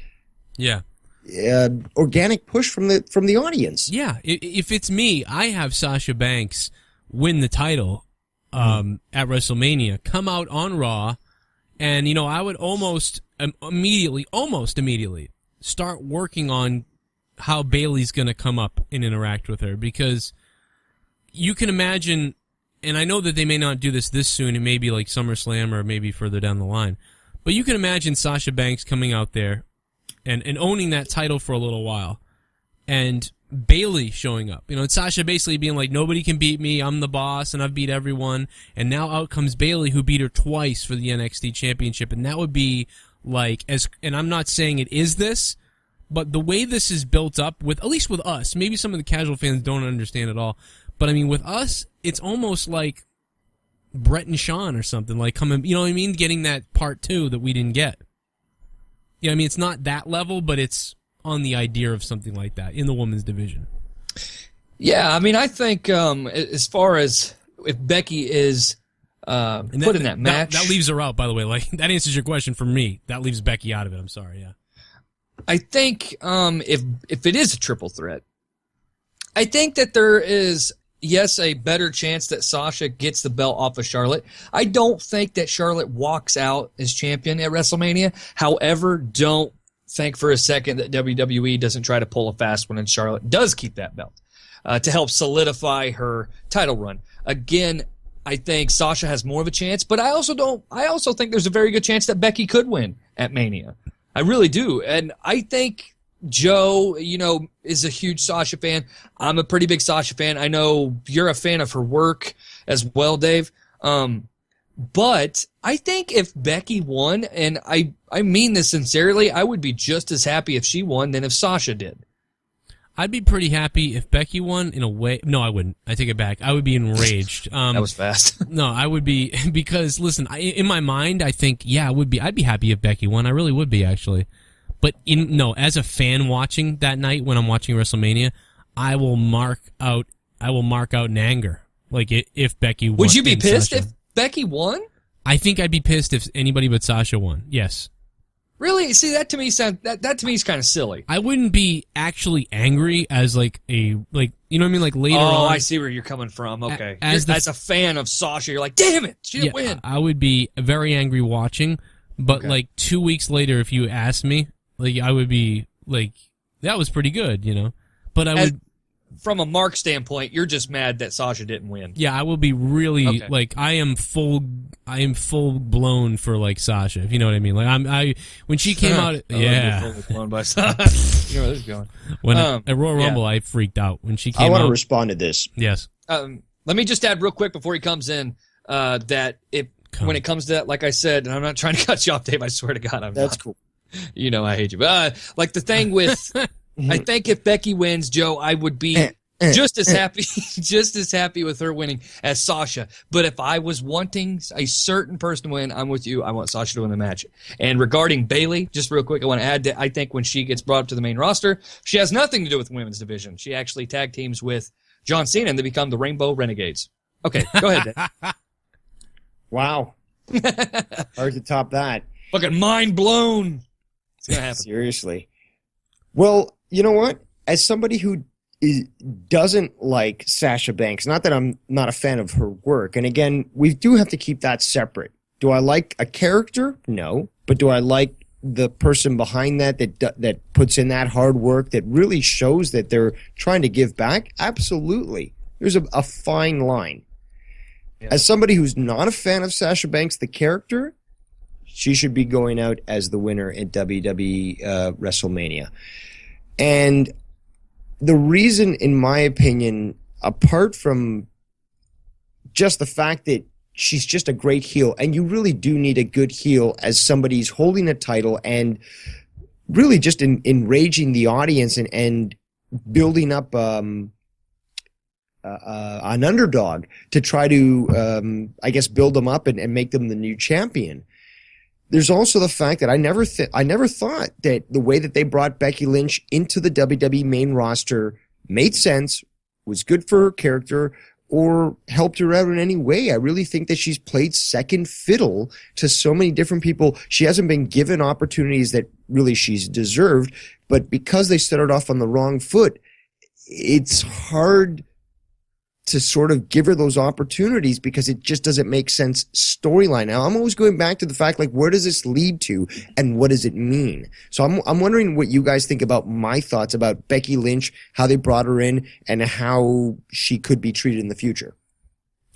organic push from the audience. Yeah, if it's me, I have Sasha Banks win the title at WrestleMania, come out on Raw, and I would almost immediately start working on how Bayley's going to come up and interact with her, because you can imagine, and I know that they may not do this soon, it may be like SummerSlam or maybe further down the line, but you can imagine Sasha Banks coming out there and owning that title for a little while, and Bayley showing up. And Sasha basically being like, nobody can beat me, I'm the boss, and I've beat everyone, and now out comes Bayley, who beat her twice for the NXT Championship, and that would be like, and I'm not saying it is this, but the way this is built up, at least with us, maybe some of the casual fans don't understand at all, but I mean, with us, it's almost like Brett and Shawn or something, like coming, you know what I mean, getting that part 2 that we didn't get. I mean, it's not that level, but it's on the idea of something like that in the women's division. Yeah, I mean, I think as far as if Becky is put in that match, that leaves her out. By the way, like that answers your question for me. That leaves Becky out of it. I'm sorry. Yeah, I think if it is a triple threat, I think that there is a better chance that Sasha gets the belt off of Charlotte. I don't think that Charlotte walks out as champion at WrestleMania. However, don't think for a second that WWE doesn't try to pull a fast one and Charlotte does keep that belt to help solidify her title run. Again, I think Sasha has more of a chance, but I also think there's a very good chance that Becky could win at Mania. I really do. And I think Joe, is a huge Sasha fan. I'm a pretty big Sasha fan. I know you're a fan of her work as well, Dave. But I think if Becky won, and I mean this sincerely, I would be just as happy if she won than if Sasha did. I'd be pretty happy if Becky won in a way. No, I wouldn't. I take it back. I would be enraged. That was fast. No, I would be, because listen, in my mind, I think, I'd be happy if Becky won. I really would be, actually. But as a fan watching that night when I'm watching WrestleMania, I will mark out in anger. Like if Becky won. Would you be pissed if Becky won? I think I'd be pissed if anybody but Sasha won. Yes. Really? See, that to me is kind of silly. I wouldn't be actually angry as you know what I mean, like later on. Oh, I see where you're coming from. Okay. As a fan of Sasha, you're like, damn it, she didn't win. I would be very angry watching, but like 2 weeks later, if you asked me, like I would be like, that was pretty good, But I would. From a Mark standpoint, you're just mad that Sasha didn't win. Yeah, I will be really like I am full blown for like Sasha, if you know what I mean. Like when she came out, full blown by Sasha. You know where this is going. When at Royal Rumble, I freaked out when she came out. I want to respond to this. Yes. Let me just add real quick before he comes in that when it comes to that, like I said, and I'm not trying to cut you off, Dave. I swear to God, That's cool. I hate you. But like the thing with. I think if Becky wins, Joe, I would be just as happy with her winning as Sasha. But if I was wanting a certain person to win, I'm with you. I want Sasha to win the match. And regarding Bayley, just real quick, I want to add that I think when she gets brought up to the main roster, she has nothing to do with the women's division. She actually tag teams with John Cena, and they become the Rainbow Renegades. Okay, go ahead, Dave. Wow. Hard to top that. Fucking mind blown. It's going to happen. Seriously. Well, you know what? As somebody who doesn't like Sasha Banks, not that I'm not a fan of her work, and again, we do have to keep that separate. Do I like a character? No. But do I like the person behind that puts in that hard work, that really shows that they're trying to give back? Absolutely. There's a fine line. Yeah. As somebody who's not a fan of Sasha Banks, the character, She should be going out as the winner at WWE WrestleMania. And the reason, in my opinion, apart from just the fact that she's just a great heel, and you really do need a good heel as somebody's holding a title and really just enraging the audience and building up an underdog to try to, I guess, build them up and make them the new champion. There's also the fact that I never thought that the way that they brought Becky Lynch into the WWE main roster made sense, was good for her character, or helped her out in any way. I really think that she's played second fiddle to so many different people. She hasn't been given opportunities that really she's deserved, but because they started off on the wrong foot, it's hard to sort of give her those opportunities because it just doesn't make sense storyline. Now, I'm always going back to the fact, like, where does this lead to and what does it mean? So I'm wondering what you guys think about my thoughts about Becky Lynch, how they brought her in, and how she could be treated in the future.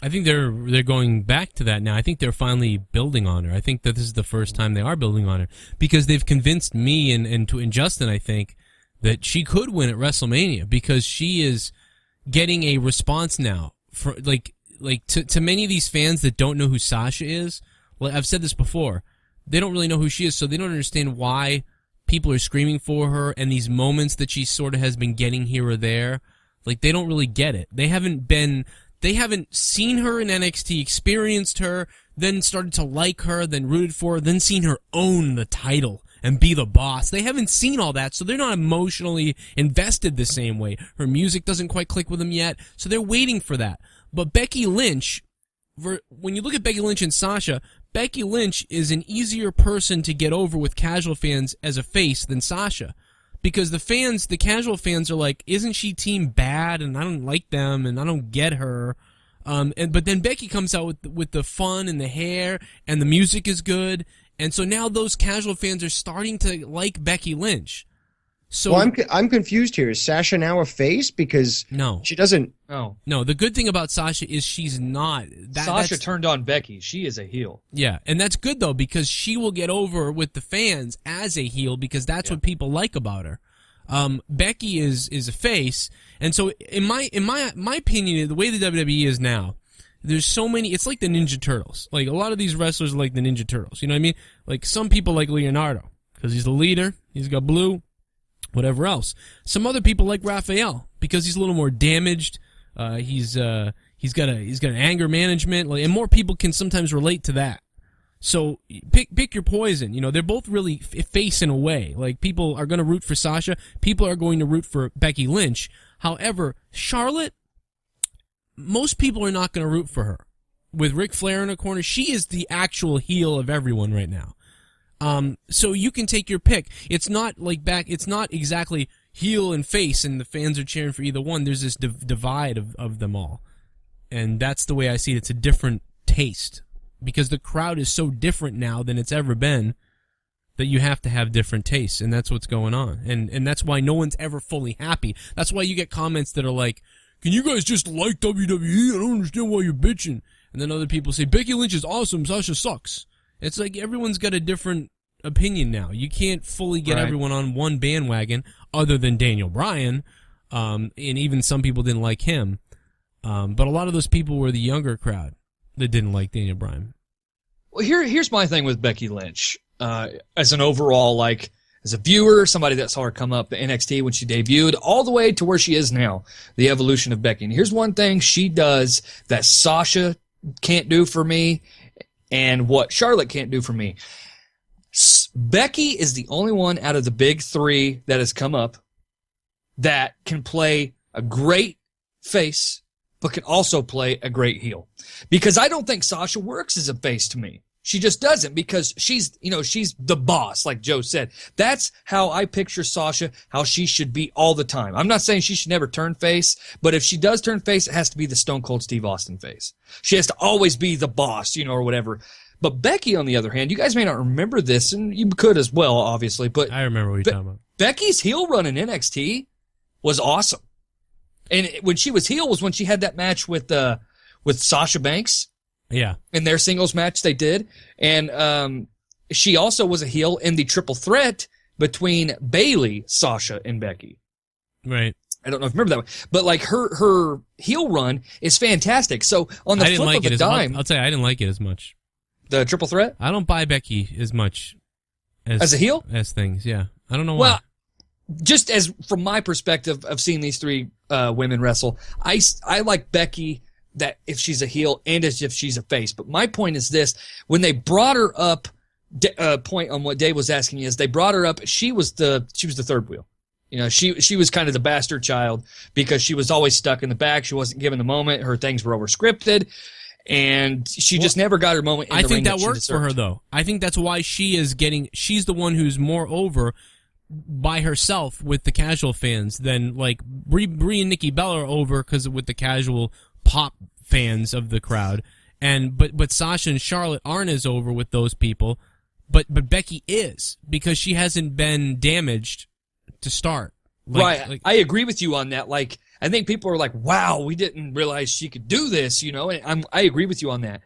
I think they're going back to that now. I think they're finally building on her. I think that this is the first time they are building on her because they've convinced me and Justin, I think, that she could win at WrestleMania because she is getting a response now for to many of these fans that don't know who Sasha is. Like I've said this before, they don't really know who she is, so they don't understand why people are screaming for her and these moments that she sort of has been getting here or there. Like they don't really get it. They haven't seen her in NXT, experienced her, then started to like her, then rooted for her, then seen her own the title and be the boss. They haven't seen all that, so they're not emotionally invested the same way. Her music doesn't quite click with them yet, so they're waiting for that. But Becky Lynch, when you look at Becky Lynch and Sasha, Becky Lynch is an easier person to get over with casual fans as a face than Sasha. Because the casual fans are like, isn't she team bad, and I don't like them, and I don't get her. But then Becky comes out with the fun and the hair, and the music is good. And so now those casual fans are starting to like Becky Lynch. So well, I'm confused here. Is Sasha now a face? Because no, she doesn't. No. The good thing about Sasha is she's not. Sasha turned on Becky. She is a heel. Yeah, and that's good though because she will get over with the fans as a heel because that's what people like about her. Becky is a face, and so in my opinion, the way the WWE is now, there's so many. It's like the Ninja Turtles. Like a lot of these wrestlers are like the Ninja Turtles. You know what I mean? Like some people like Leonardo because he's the leader. He's got blue, whatever else. Some other people like Raphael because he's a little more damaged. He's got an anger management, and more people can sometimes relate to that. So pick your poison. You know, they're both really face in a way. Like people are going to root for Sasha. People are going to root for Becky Lynch. However, Charlotte, most people are not going to root for her. With Ric Flair in a corner, she is the actual heel of everyone right now. So you can take your pick. It's not it's not exactly heel and face, and the fans are cheering for either one. There's this divide of them all. And that's the way I see it. It's a different taste. Because the crowd is so different now than it's ever been that you have to have different tastes, and that's what's going on. And that's why no one's ever fully happy. That's why you get comments that are like, can you guys just like WWE? I don't understand why you're bitching. And then other people say, Becky Lynch is awesome, Sasha sucks. It's like everyone's got a different opinion now. You can't fully get everyone on one bandwagon other than Daniel Bryan, and even some people didn't like him. But a lot of those people were the younger crowd that didn't like Daniel Bryan. Well, here's my thing with Becky Lynch. As an overall, as a viewer, somebody that saw her come up to NXT when she debuted, all the way to where she is now, the evolution of Becky. And here's one thing she does that Sasha can't do for me and what Charlotte can't do for me. Becky is the only one out of the big three that has come up that can play a great face but can also play a great heel. Because I don't think Sasha works as a face to me. She just doesn't because she's the boss, like Joe said. That's how I picture Sasha, how she should be all the time. I'm not saying she should never turn face, but if she does turn face, it has to be the Stone Cold Steve Austin face. She has to always be the boss, or whatever. But Becky, on the other hand, you guys may not remember this, and you could as well, obviously. But I remember what you're talking about. Becky's heel run in NXT was awesome. And when she was heel was when she had that match with Sasha Banks. Yeah. In their singles match they did. And she also was a heel in the triple threat between Bayley, Sasha, and Becky. Right. I don't know if you remember that one. But, like, her heel run is fantastic. So, on the flip of a dime... I'll tell you, I didn't like it as much. The triple threat? I don't buy Becky as much as a heel? As things, yeah. I don't know why. Well, just as from my perspective of seeing these three women wrestle, I like Becky that if she's a heel and as if she's a face. But my point is this. When they brought her up, point on what Dave was asking is they brought her up, she was the third wheel. You know, she was kind of the bastard child because she was always stuck in the back. She wasn't given the moment. Her things were over scripted, and she just never got her moment in the ring. I think that worked for her, though. I think that's why she's the one who's more over by herself with the casual fans than, like, Brie and Nikki Bella are over because with the casual pop fans of the crowd. But Sasha and Charlotte aren't as over with those people. But Becky is, because she hasn't been damaged to start. Right. I agree with you on that. Like, I think people are like, wow, we didn't realize she could do this, you know, and I agree with you on that.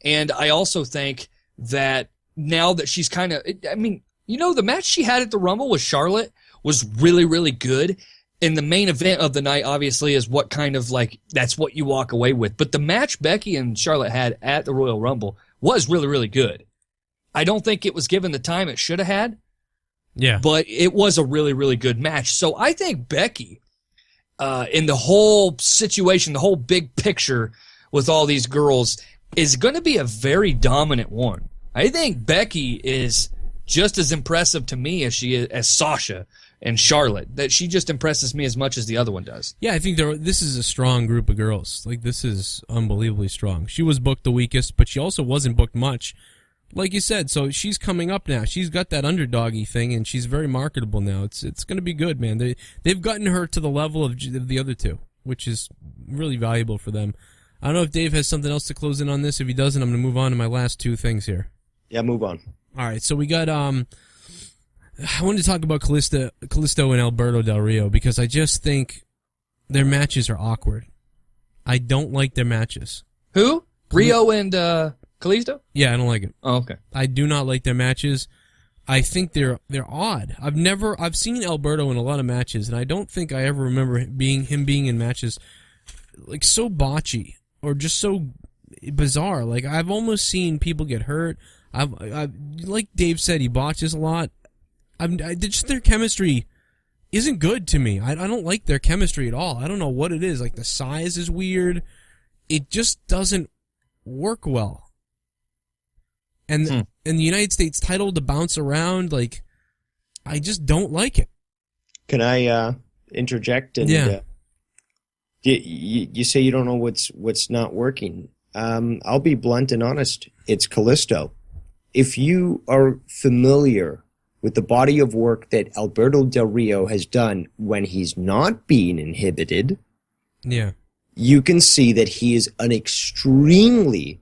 And I also think that now that she's kind of, I mean, you know, the match she had at the Rumble with Charlotte was really, really good. And the main event of the night, obviously, is what kind of, like, that's what you walk away with. But the match Becky and Charlotte had at the Royal Rumble was really, really good. I don't think it was given the time it should have had. Yeah. But it was a really, really good match. So I think Becky, in the whole situation, the whole big picture with all these girls, is going to be a very dominant one. I think Becky is just as impressive to me as she is as Sasha and Charlotte. That she just impresses me as much as the other one does. Yeah, I think this is a strong group of girls. Like, this is unbelievably strong. She was booked the weakest, but she also wasn't booked much. Like you said, so she's coming up now. She's got that underdoggy thing, and she's very marketable now. It's going to be good, man. They've gotten her to the level of the other two, which is really valuable for them. I don't know if Dave has something else to close in on this. If he doesn't, I'm going to move on to my last two things here. Yeah, move on. All right, so we got I wanted to talk about Kalisto and Alberto Del Rio because I just think their matches are awkward. I don't like their matches. Who? Rio and Kalisto? Yeah, I don't like it. Oh, okay. I do not like their matches. I think they're odd. I've seen Alberto in a lot of matches, and I don't think I ever remember him being in matches like so botchy or just so bizarre. Like, I've almost seen people get hurt. Like Dave said, he botches a lot. Just their chemistry isn't good to me. I don't like their chemistry at all. I don't know what it is. Like, the size is weird. It just doesn't work well. And the United States title to bounce around, like, I just don't like it. Can I interject? And, yeah. You say you don't know what's not working. I'll be blunt and honest. It's Kalisto. If you are familiar with the body of work that Alberto Del Rio has done when he's not being inhibited, yeah, you can see that he is an extremely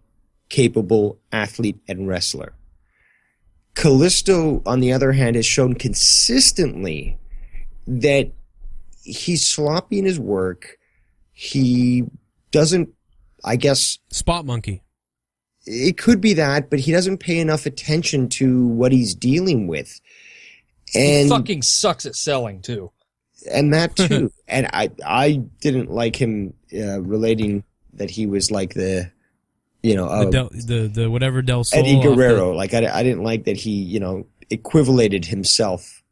capable athlete and wrestler. Kalisto, on the other hand, has shown consistently that he's sloppy in his work. He doesn't, I guess... Spot monkey. It could be that, but he doesn't pay enough attention to what he's dealing with. And he fucking sucks at selling, too. And that, too. And I didn't like him relating that he was like the... You know, the whatever Del Sol. Eddie Guerrero. Like, I didn't like that he, you know, equivalated himself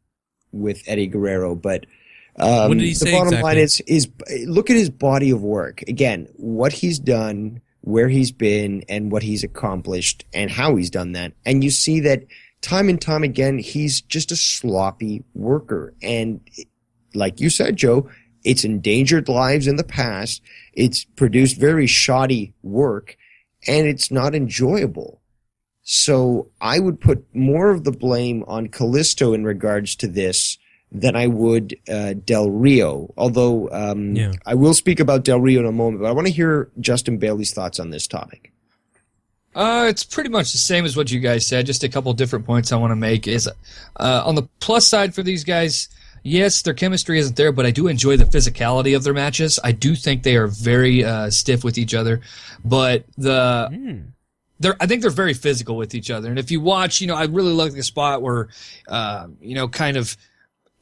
with Eddie Guerrero. But what did he say the bottom exactly? line is look at his body of work. Again, what he's done, where he's been, and what he's accomplished, and how he's done that. And you see that time and time again, he's just a sloppy worker. And like you said, Joe, it's endangered lives in the past. It's produced very shoddy work. And it's not enjoyable. So I would put more of the blame on Kalisto in regards to this than I would Del Rio. Although I will speak about Del Rio in a moment, but I want to hear Justin Bailey's thoughts on this topic. It's pretty much the same as what you guys said. Just a couple different points I want to make is on the plus side for these guys. Yes, their chemistry isn't there, but I do enjoy the physicality of their matches. I do think they are very stiff with each other. But the I think they're very physical with each other. And if you watch, I really like the spot where, kind of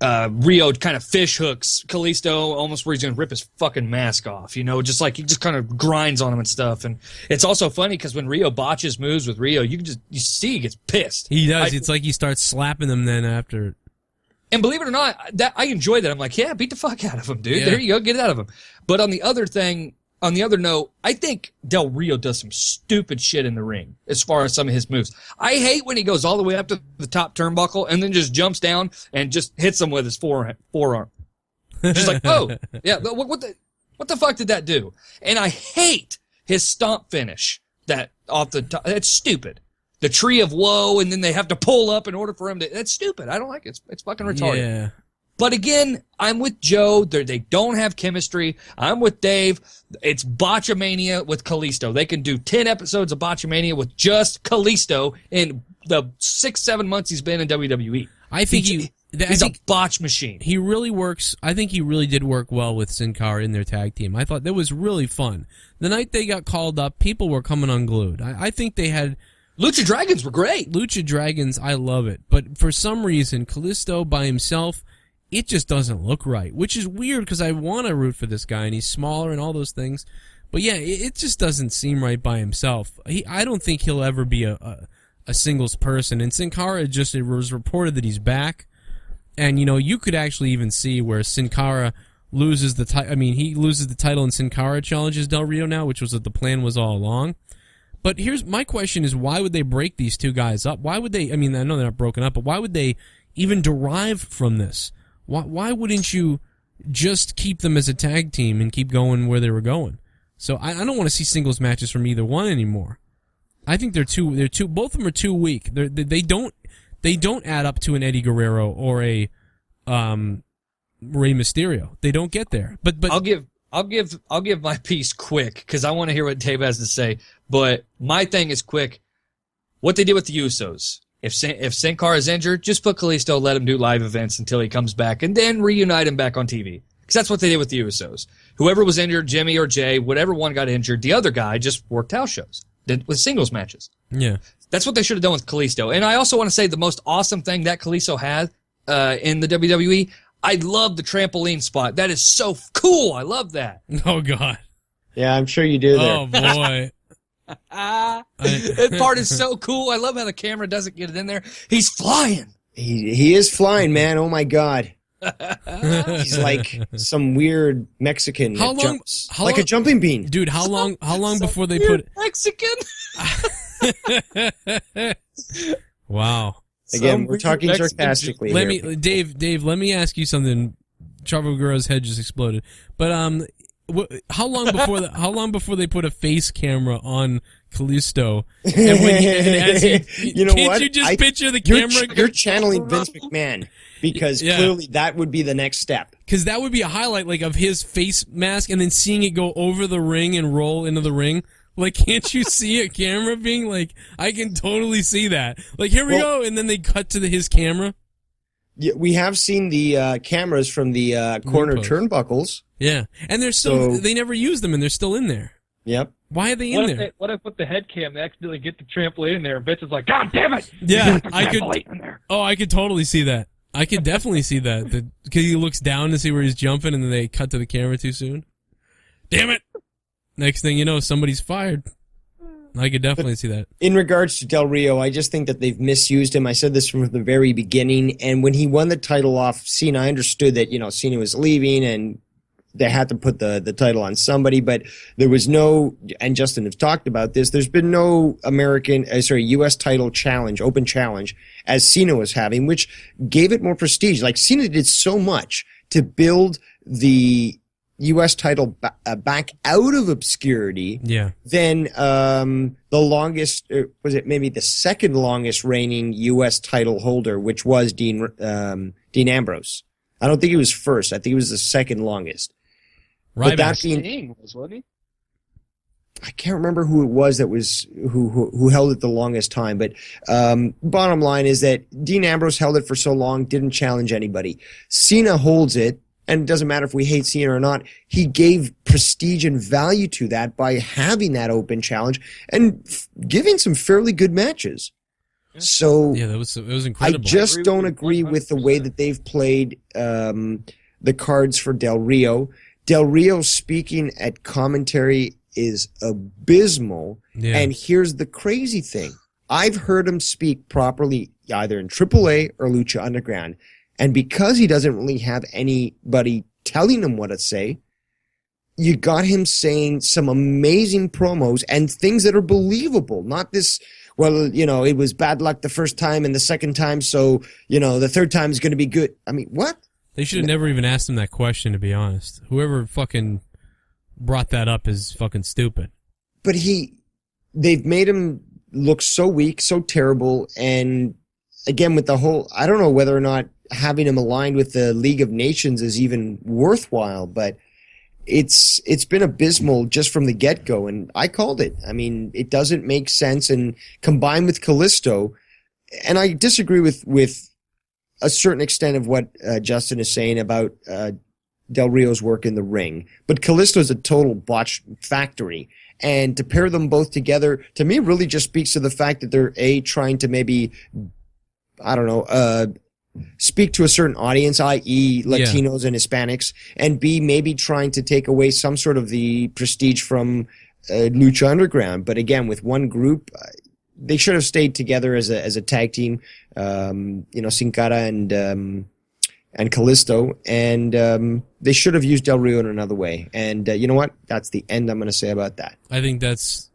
Rio kind of fish hooks Kalisto almost where he's going to rip his fucking mask off, just like he just kind of grinds on him and stuff. And it's also funny because when Rio botches moves with Rio, you see he gets pissed. He does. It's like he starts slapping them then after. And believe it or not, that I enjoy that. I'm like, yeah, beat the fuck out of him, dude. Yeah. There you go, get it out of him. But on the other note, I think Del Rio does some stupid shit in the ring as far as some of his moves. I hate when he goes all the way up to the top turnbuckle and then just jumps down and just hits him with his forearm. Just like, oh, yeah, what the fuck did that do? And I hate his stomp finish that off the top. That's stupid. The tree of woe, and then they have to pull up in order for him to. That's stupid. I don't like it. It's fucking retarded. Yeah. But again, I'm with Joe. They don't have chemistry. I'm with Dave. It's Botchamania with Kalisto. They can do 10 episodes of Botchamania with just Kalisto in the 6-7 months he's been in WWE. I think he's a botch machine. He really works. I think he really did work well with Sin Cara in their tag team. I thought that was really fun. The night they got called up, people were coming unglued. I think they had. Lucha Dragons were great. Lucha Dragons, I love it. But for some reason, Kalisto by himself, it just doesn't look right, which is weird because I want to root for this guy, and he's smaller and all those things. But yeah, it just doesn't seem right by himself. I don't think he'll ever be a singles person. And Sin Cara, it was reported that he's back. And, you could actually even see where Sin Cara loses the title. I mean, he loses the title and Sin Cara challenges Del Rio now, which was what the plan was all along. But here's my question is, why would they break these two guys up? Why would they, I mean, I know they're not broken up, but why would they even derive from this? Why wouldn't you just keep them as a tag team and keep going where they were going? So I don't want to see singles matches from either one anymore. I think both of them are too weak. They don't add up to an Eddie Guerrero or a Rey Mysterio. They don't get there. But I'll give my piece quick because I want to hear what Dave has to say. But my thing is quick. What they did with the Usos. If Sin Cara is injured, just put Kalisto, let him do live events until he comes back, and then reunite him back on TV. Because that's what they did with the Usos. Whoever was injured, Jimmy or Jay, whatever one got injured, the other guy just worked house shows. Did with singles matches. Yeah. That's what they should have done with Kalisto. And I also want to say the most awesome thing that Kalisto had in the WWE, I love the trampoline spot. That is so cool. I love that. Oh, God. Yeah, I'm sure you do there. Oh, boy. That part is so cool. I love how the camera doesn't get it in there. He's flying. He is flying, man. Oh, my God. He's like some weird Mexican that jumps like a jumping bean. Dude, how long before they put Mexican? Wow. Again, we're talking sarcastically here. Dave, let me ask you something. Chavo Guerrero's head just exploded. But how long before they put a face camera on Kalisto? Can't you just picture the camera? You're channeling Vince McMahon because clearly that would be the next step. Because that would be a highlight, like of his face mask, and then seeing it go over the ring and roll into the ring. Like, can't you see a camera being like? I can totally see that. Like, here we go, and then they cut to his camera. Yeah, we have seen the cameras from the corner turnbuckles. Yeah, and they're still they never use them, and they're still in there. Yep. Why are they in there? What if with the head cam they accidentally get the trampoline in there, and Vince is like, God damn it! Yeah, I could totally see that. I could definitely see that because he looks down to see where he's jumping, and then they cut to the camera too soon. Damn it! Next thing you know, somebody's fired. I could definitely see that. In regards to Del Rio, I just think that they've misused him. I said this from the very beginning. And when he won the title off Cena, I understood that, Cena was leaving and they had to put the title on somebody. But there was no, and Justin has talked about this, there's been no U.S. title challenge, open challenge, as Cena was having, which gave it more prestige. Like, Cena did so much to build the U.S. title back out of obscurity. Yeah. Then the longest, was it maybe the second longest reigning U.S. title holder, which was Dean Ambrose. I don't think he was first. I think he was the second longest. Right. But that being, wasn't he? I can't remember who it was that was who held it the longest time. But bottom line is that Dean Ambrose held it for so long, didn't challenge anybody. Cena holds it. and it doesn't matter if we hate Cena or not, he gave prestige and value to that by having that open challenge and giving some fairly good matches. So yeah, it was incredible. I just don't agree with the way that they've played the cards for Del Rio. Del Rio speaking at commentary is abysmal. Yeah. And here's the crazy thing. I've heard him speak properly either in AAA or Lucha Underground. And because he doesn't really have anybody telling him what to say, you got him saying some amazing promos and things that are believable. Not this, well, you know, it was bad luck the first time and the second time, so, you know, the third time is going to be good. I mean, what? They should have never even asked him that question, to be honest. Whoever fucking brought that up is fucking stupid. But they've made him look so weak, so terrible, and again with the whole, I don't know whether or not having him aligned with the League of Nations is even worthwhile, but it's been abysmal just from the get-go, and I called it. I mean, it doesn't make sense, and combined with Kalisto, and I disagree with a certain extent of what Justin is saying about Del Rio's work in the ring, but Kalisto is a total botch factory. And to pair them both together, to me, really just speaks to the fact that they're trying to maybe, I don't know, speak to a certain audience, i.e. Latinos and Hispanics, and B, maybe trying to take away some sort of the prestige from Lucha Underground. But again, with one group, they should have stayed together as a tag team, you know, Sin Cara and Kalisto, and they should have used Del Rio in another way. And you know what? That's the end I'm going to say about that. I think that's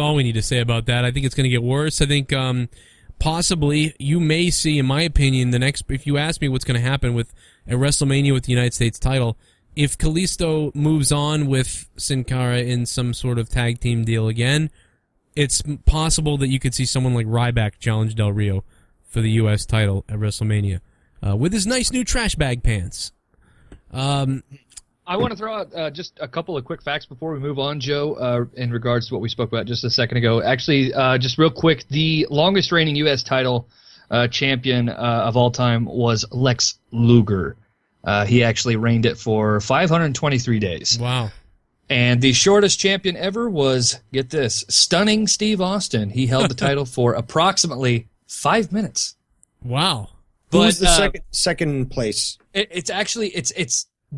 all we need to say about that. I think it's going to get worse. I think possibly you may see, in my opinion, if you ask me what's going to happen at WrestleMania with the United States title, if Kalisto moves on with Sin Cara in some sort of tag team deal again, it's possible that you could see someone like Ryback challenge Del Rio for the U.S. title at WrestleMania. With his nice new trash bag pants. I want to throw out just a couple of quick facts before we move on, Joe, in regards to what we spoke about just a second ago. Actually, just real quick, the longest reigning U.S. title champion of all time was Lex Luger. He actually reigned it for 523 days. Wow. And the shortest champion ever was, get this, stunning Steve Austin. He held the title for approximately 5 minutes. Wow. Who was the second place? It's actually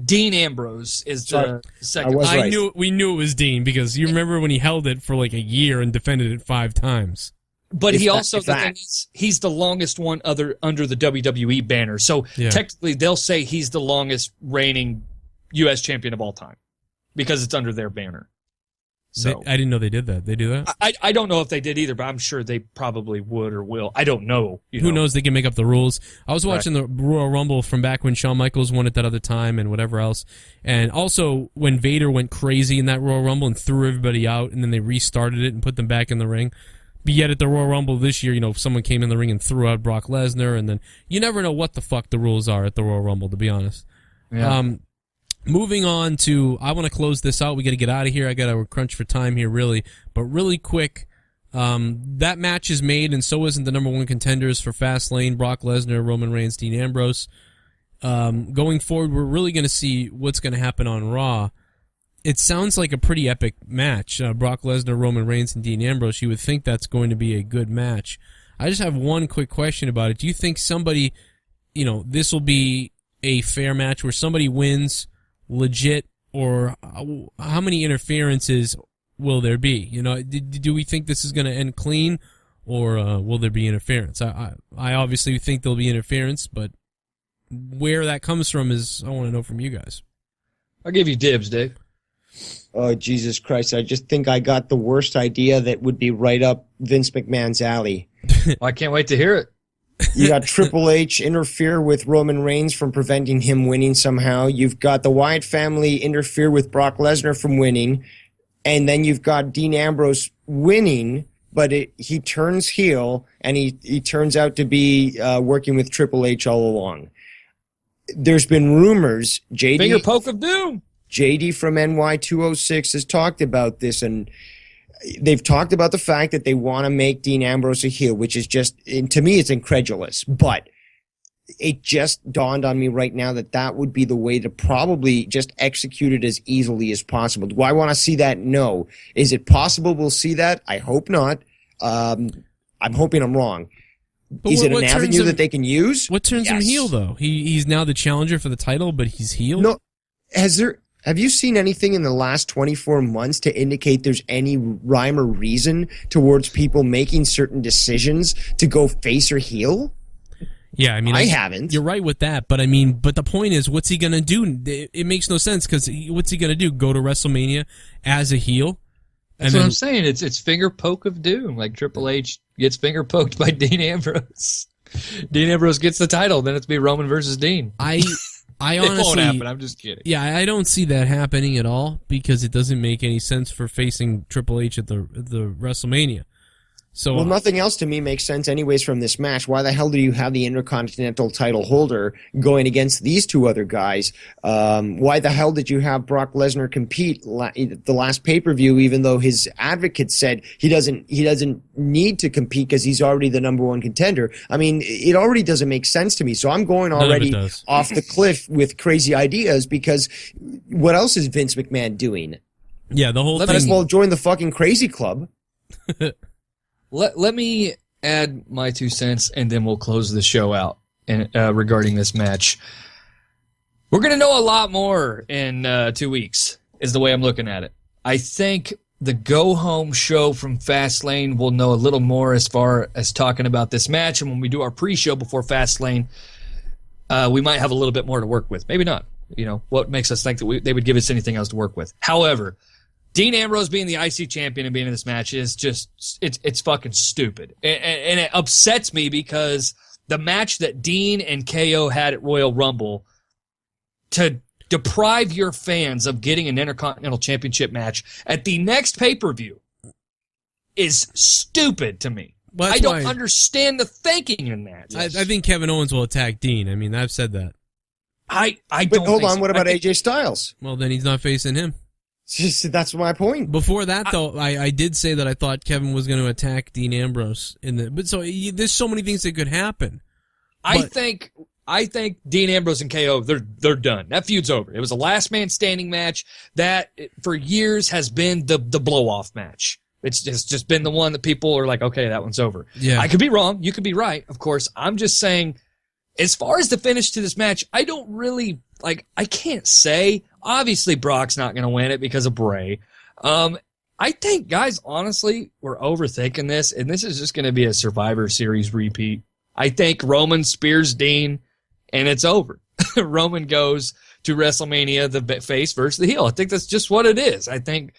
Dean Ambrose is the second. We knew it was Dean because you remember when he held it for like a year and defended it 5 times. But the thing is, he's the longest one under the WWE banner. So technically, they'll say he's the longest reigning U.S. champion of all time because it's under their banner. So I didn't know they did that. They do that? I don't know if they did either, but I'm sure they probably would or will. I don't know. Who knows? They can make up the rules. I was watching the Royal Rumble from back when Shawn Michaels won it that other time and whatever else. And also when Vader went crazy in that Royal Rumble and threw everybody out and then they restarted it and put them back in the ring. But yet at the Royal Rumble this year, someone came in the ring and threw out Brock Lesnar, and then you never know what the fuck the rules are at the Royal Rumble, to be honest. Yeah. Moving on to, I want to close this out. We got to get out of here. I got to crunch for time here, really. But really quick, that match is made, and so isn't the number one contenders for Fastlane, Brock Lesnar, Roman Reigns, Dean Ambrose. Going forward, we're really going to see what's going to happen on Raw. It sounds like a pretty epic match. Brock Lesnar, Roman Reigns, and Dean Ambrose. You would think that's going to be a good match. I just have one quick question about it. Do you think somebody, this will be a fair match where somebody wins legit, or how many interferences will there be? Do we think this is going to end clean, or will there be interference? I obviously think there'll be interference, but where that comes from I want to know from you guys. I'll give you dibs, Dave. Oh, Jesus Christ. I just think I got the worst idea that would be right up Vince McMahon's alley. Well, I can't wait to hear it. You got Triple H interfere with Roman Reigns from preventing him winning somehow. You've got the Wyatt family interfere with Brock Lesnar from winning. And then you've got Dean Ambrose winning, but he turns heel, and he turns out to be working with Triple H all along. There's been rumors. Finger poke of doom. JD from NY206 has talked about this, and they've talked about the fact that they want to make Dean Ambrose a heel, which is just, to me, it's incredulous. But it just dawned on me right now that would be the way to probably just execute it as easily as possible. Do I want to see that? No. Is it possible we'll see that? I hope not. I'm hoping I'm wrong. But Is it an avenue that they can use? What turns him heel, though? He's now the challenger for the title, but he's heel? No. Have you seen anything in the last 24 months to indicate there's any rhyme or reason towards people making certain decisions to go face or heel? Yeah, I mean, I haven't. You're right with that, but I mean, but the point is, what's he gonna do? It makes no sense, because what's he gonna do? Go to WrestleMania as a heel? That's what I'm saying. It's finger poke of doom. Like Triple H gets finger poked by Dean Ambrose. Dean Ambrose gets the title, then it's be Roman versus Dean. I honestly, it won't happen. I'm just kidding. Yeah, I don't see that happening at all, because it doesn't make any sense for facing Triple H at the WrestleMania. So, well, nothing else to me makes sense anyways from this match. Why the hell do you have the Intercontinental title holder going against these two other guys? Why the hell did you have Brock Lesnar compete the last pay-per-view, even though his advocate said he doesn't need to compete because he's already the number one contender? I mean, it already doesn't make sense to me. So I'm going already off the cliff with crazy ideas, because what else is Vince McMahon doing? Yeah, the whole thing. Might as well join the fucking crazy club. Let me add my 2 cents, and then we'll close the show out regarding this match. We're going to know a lot more in 2 weeks, is the way I'm looking at it. I think the go-home show from Fastlane will know a little more as far as talking about this match, and when we do our pre-show before Fastlane, we might have a little bit more to work with. Maybe not. You know, what makes us think that they would give us anything else to work with? However, Dean Ambrose being the IC champion and being in this match is just, it's fucking stupid. And it upsets me, because the match that Dean and KO had at Royal Rumble, to deprive your fans of getting an Intercontinental Championship match at the next pay-per-view is stupid to me. Well, I don't understand the thinking in that. I think Kevin Owens will attack Dean. I mean, I've said that. I But don't hold think on, so. what about AJ Styles? Well, then he's not facing him. That's my point. Before that, though, I did say that I thought Kevin was going to attack Dean Ambrose but so there's so many things that could happen. I think Dean Ambrose and KO, they're done. That feud's over. It was a last man standing match that for years has been the blow off match. It's just been the one that people are like, okay, that one's over. Yeah. I could be wrong. You could be right. Of course, I'm just saying, as far as the finish to this match, I don't really I can't say. Obviously, Brock's not going to win it because of Bray. I think, guys, honestly, we're overthinking this, and this is just going to be a Survivor Series repeat. I think Roman spears Dean, and it's over. Roman goes to WrestleMania, the face versus the heel. I think that's just what it is. I think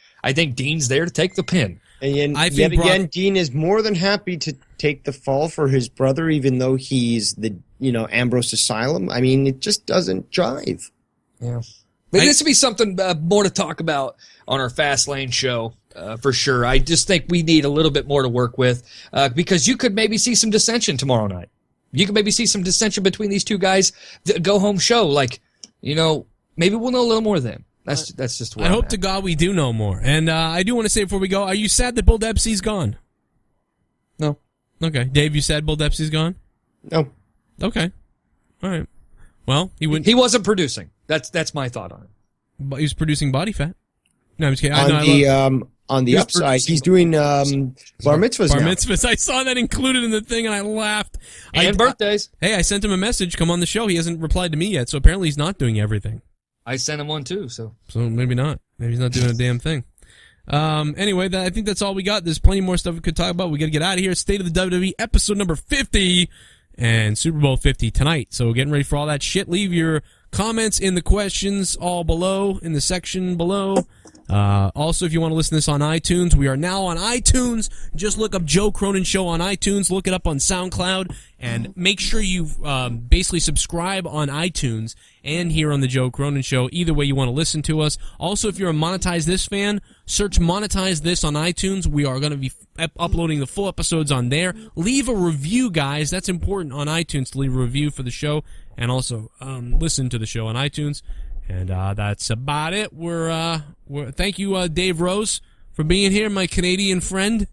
Dean's there to take the pin. And yet again, Dean is more than happy to take the fall for his brother, even though he's the Ambrose Asylum. I mean, it just doesn't jive. Yeah. Maybe this would be something more to talk about on our Fastlane show, for sure. I just think we need a little bit more to work with, because you could maybe see some dissension tomorrow night. You could maybe see some dissension between these two guys. The go-home show, maybe we'll know a little more then. That's just what I hope to God we do know more. And I do want to say before we go, are you sad that Bull Dempsey's gone? No. Okay. Dave, you sad Bull Dempsey's gone? No. Okay. All right. Well, he wasn't producing. That's my thought on it. But he was producing body fat. No, I'm just kidding. On the upside, he's doing bar mitzvahs Bar now. mitzvahs. I saw that included in the thing, and I laughed. And birthdays. Hey, I sent him a message. Come on the show. He hasn't replied to me yet, so apparently he's not doing everything. I sent him one too, so maybe not. Maybe he's not doing a damn thing. Anyway, I think that's all we got. There's plenty more stuff we could talk about. We got to get out of here. State of the WWE, episode number 50, and Super Bowl 50 tonight. So we're getting ready for all that shit. Leave your comments in the questions all below, in the section below. Also, if you want to listen to this on iTunes, we are now on iTunes. Just look up Joe Cronin Show on iTunes. Look it up on SoundCloud. And make sure you basically subscribe on iTunes and here on the Joe Cronin Show. Either way you want to listen to us. Also, if you're a Monetize This fan, search Monetize This on iTunes. We are going to be uploading the full episodes on there. Leave a review, guys. That's important on iTunes to leave a review for the show. And also listen to the show on iTunes. And that's about it. We're thank you, Dave Rose, for being here, my Canadian friend.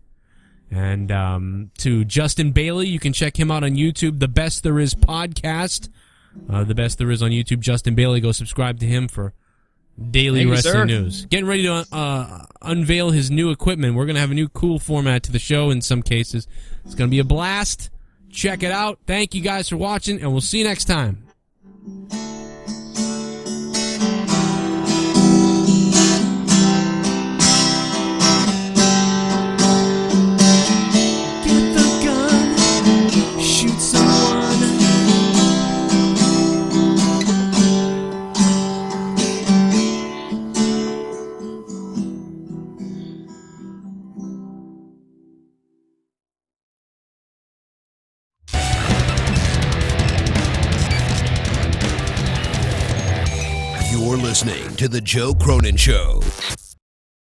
And to Justin Bailey, you can check him out on YouTube, The Best There Is Podcast. The Best There Is on YouTube. Justin Bailey, go subscribe to him for daily wrestling news. Getting ready to unveil his new equipment. We're going to have a new cool format to the show in some cases. It's going to be a blast. Check it out. Thank you guys for watching, and we'll see you next time. Get the gun, shoot someone. You're listening to The Joe Cronin Show.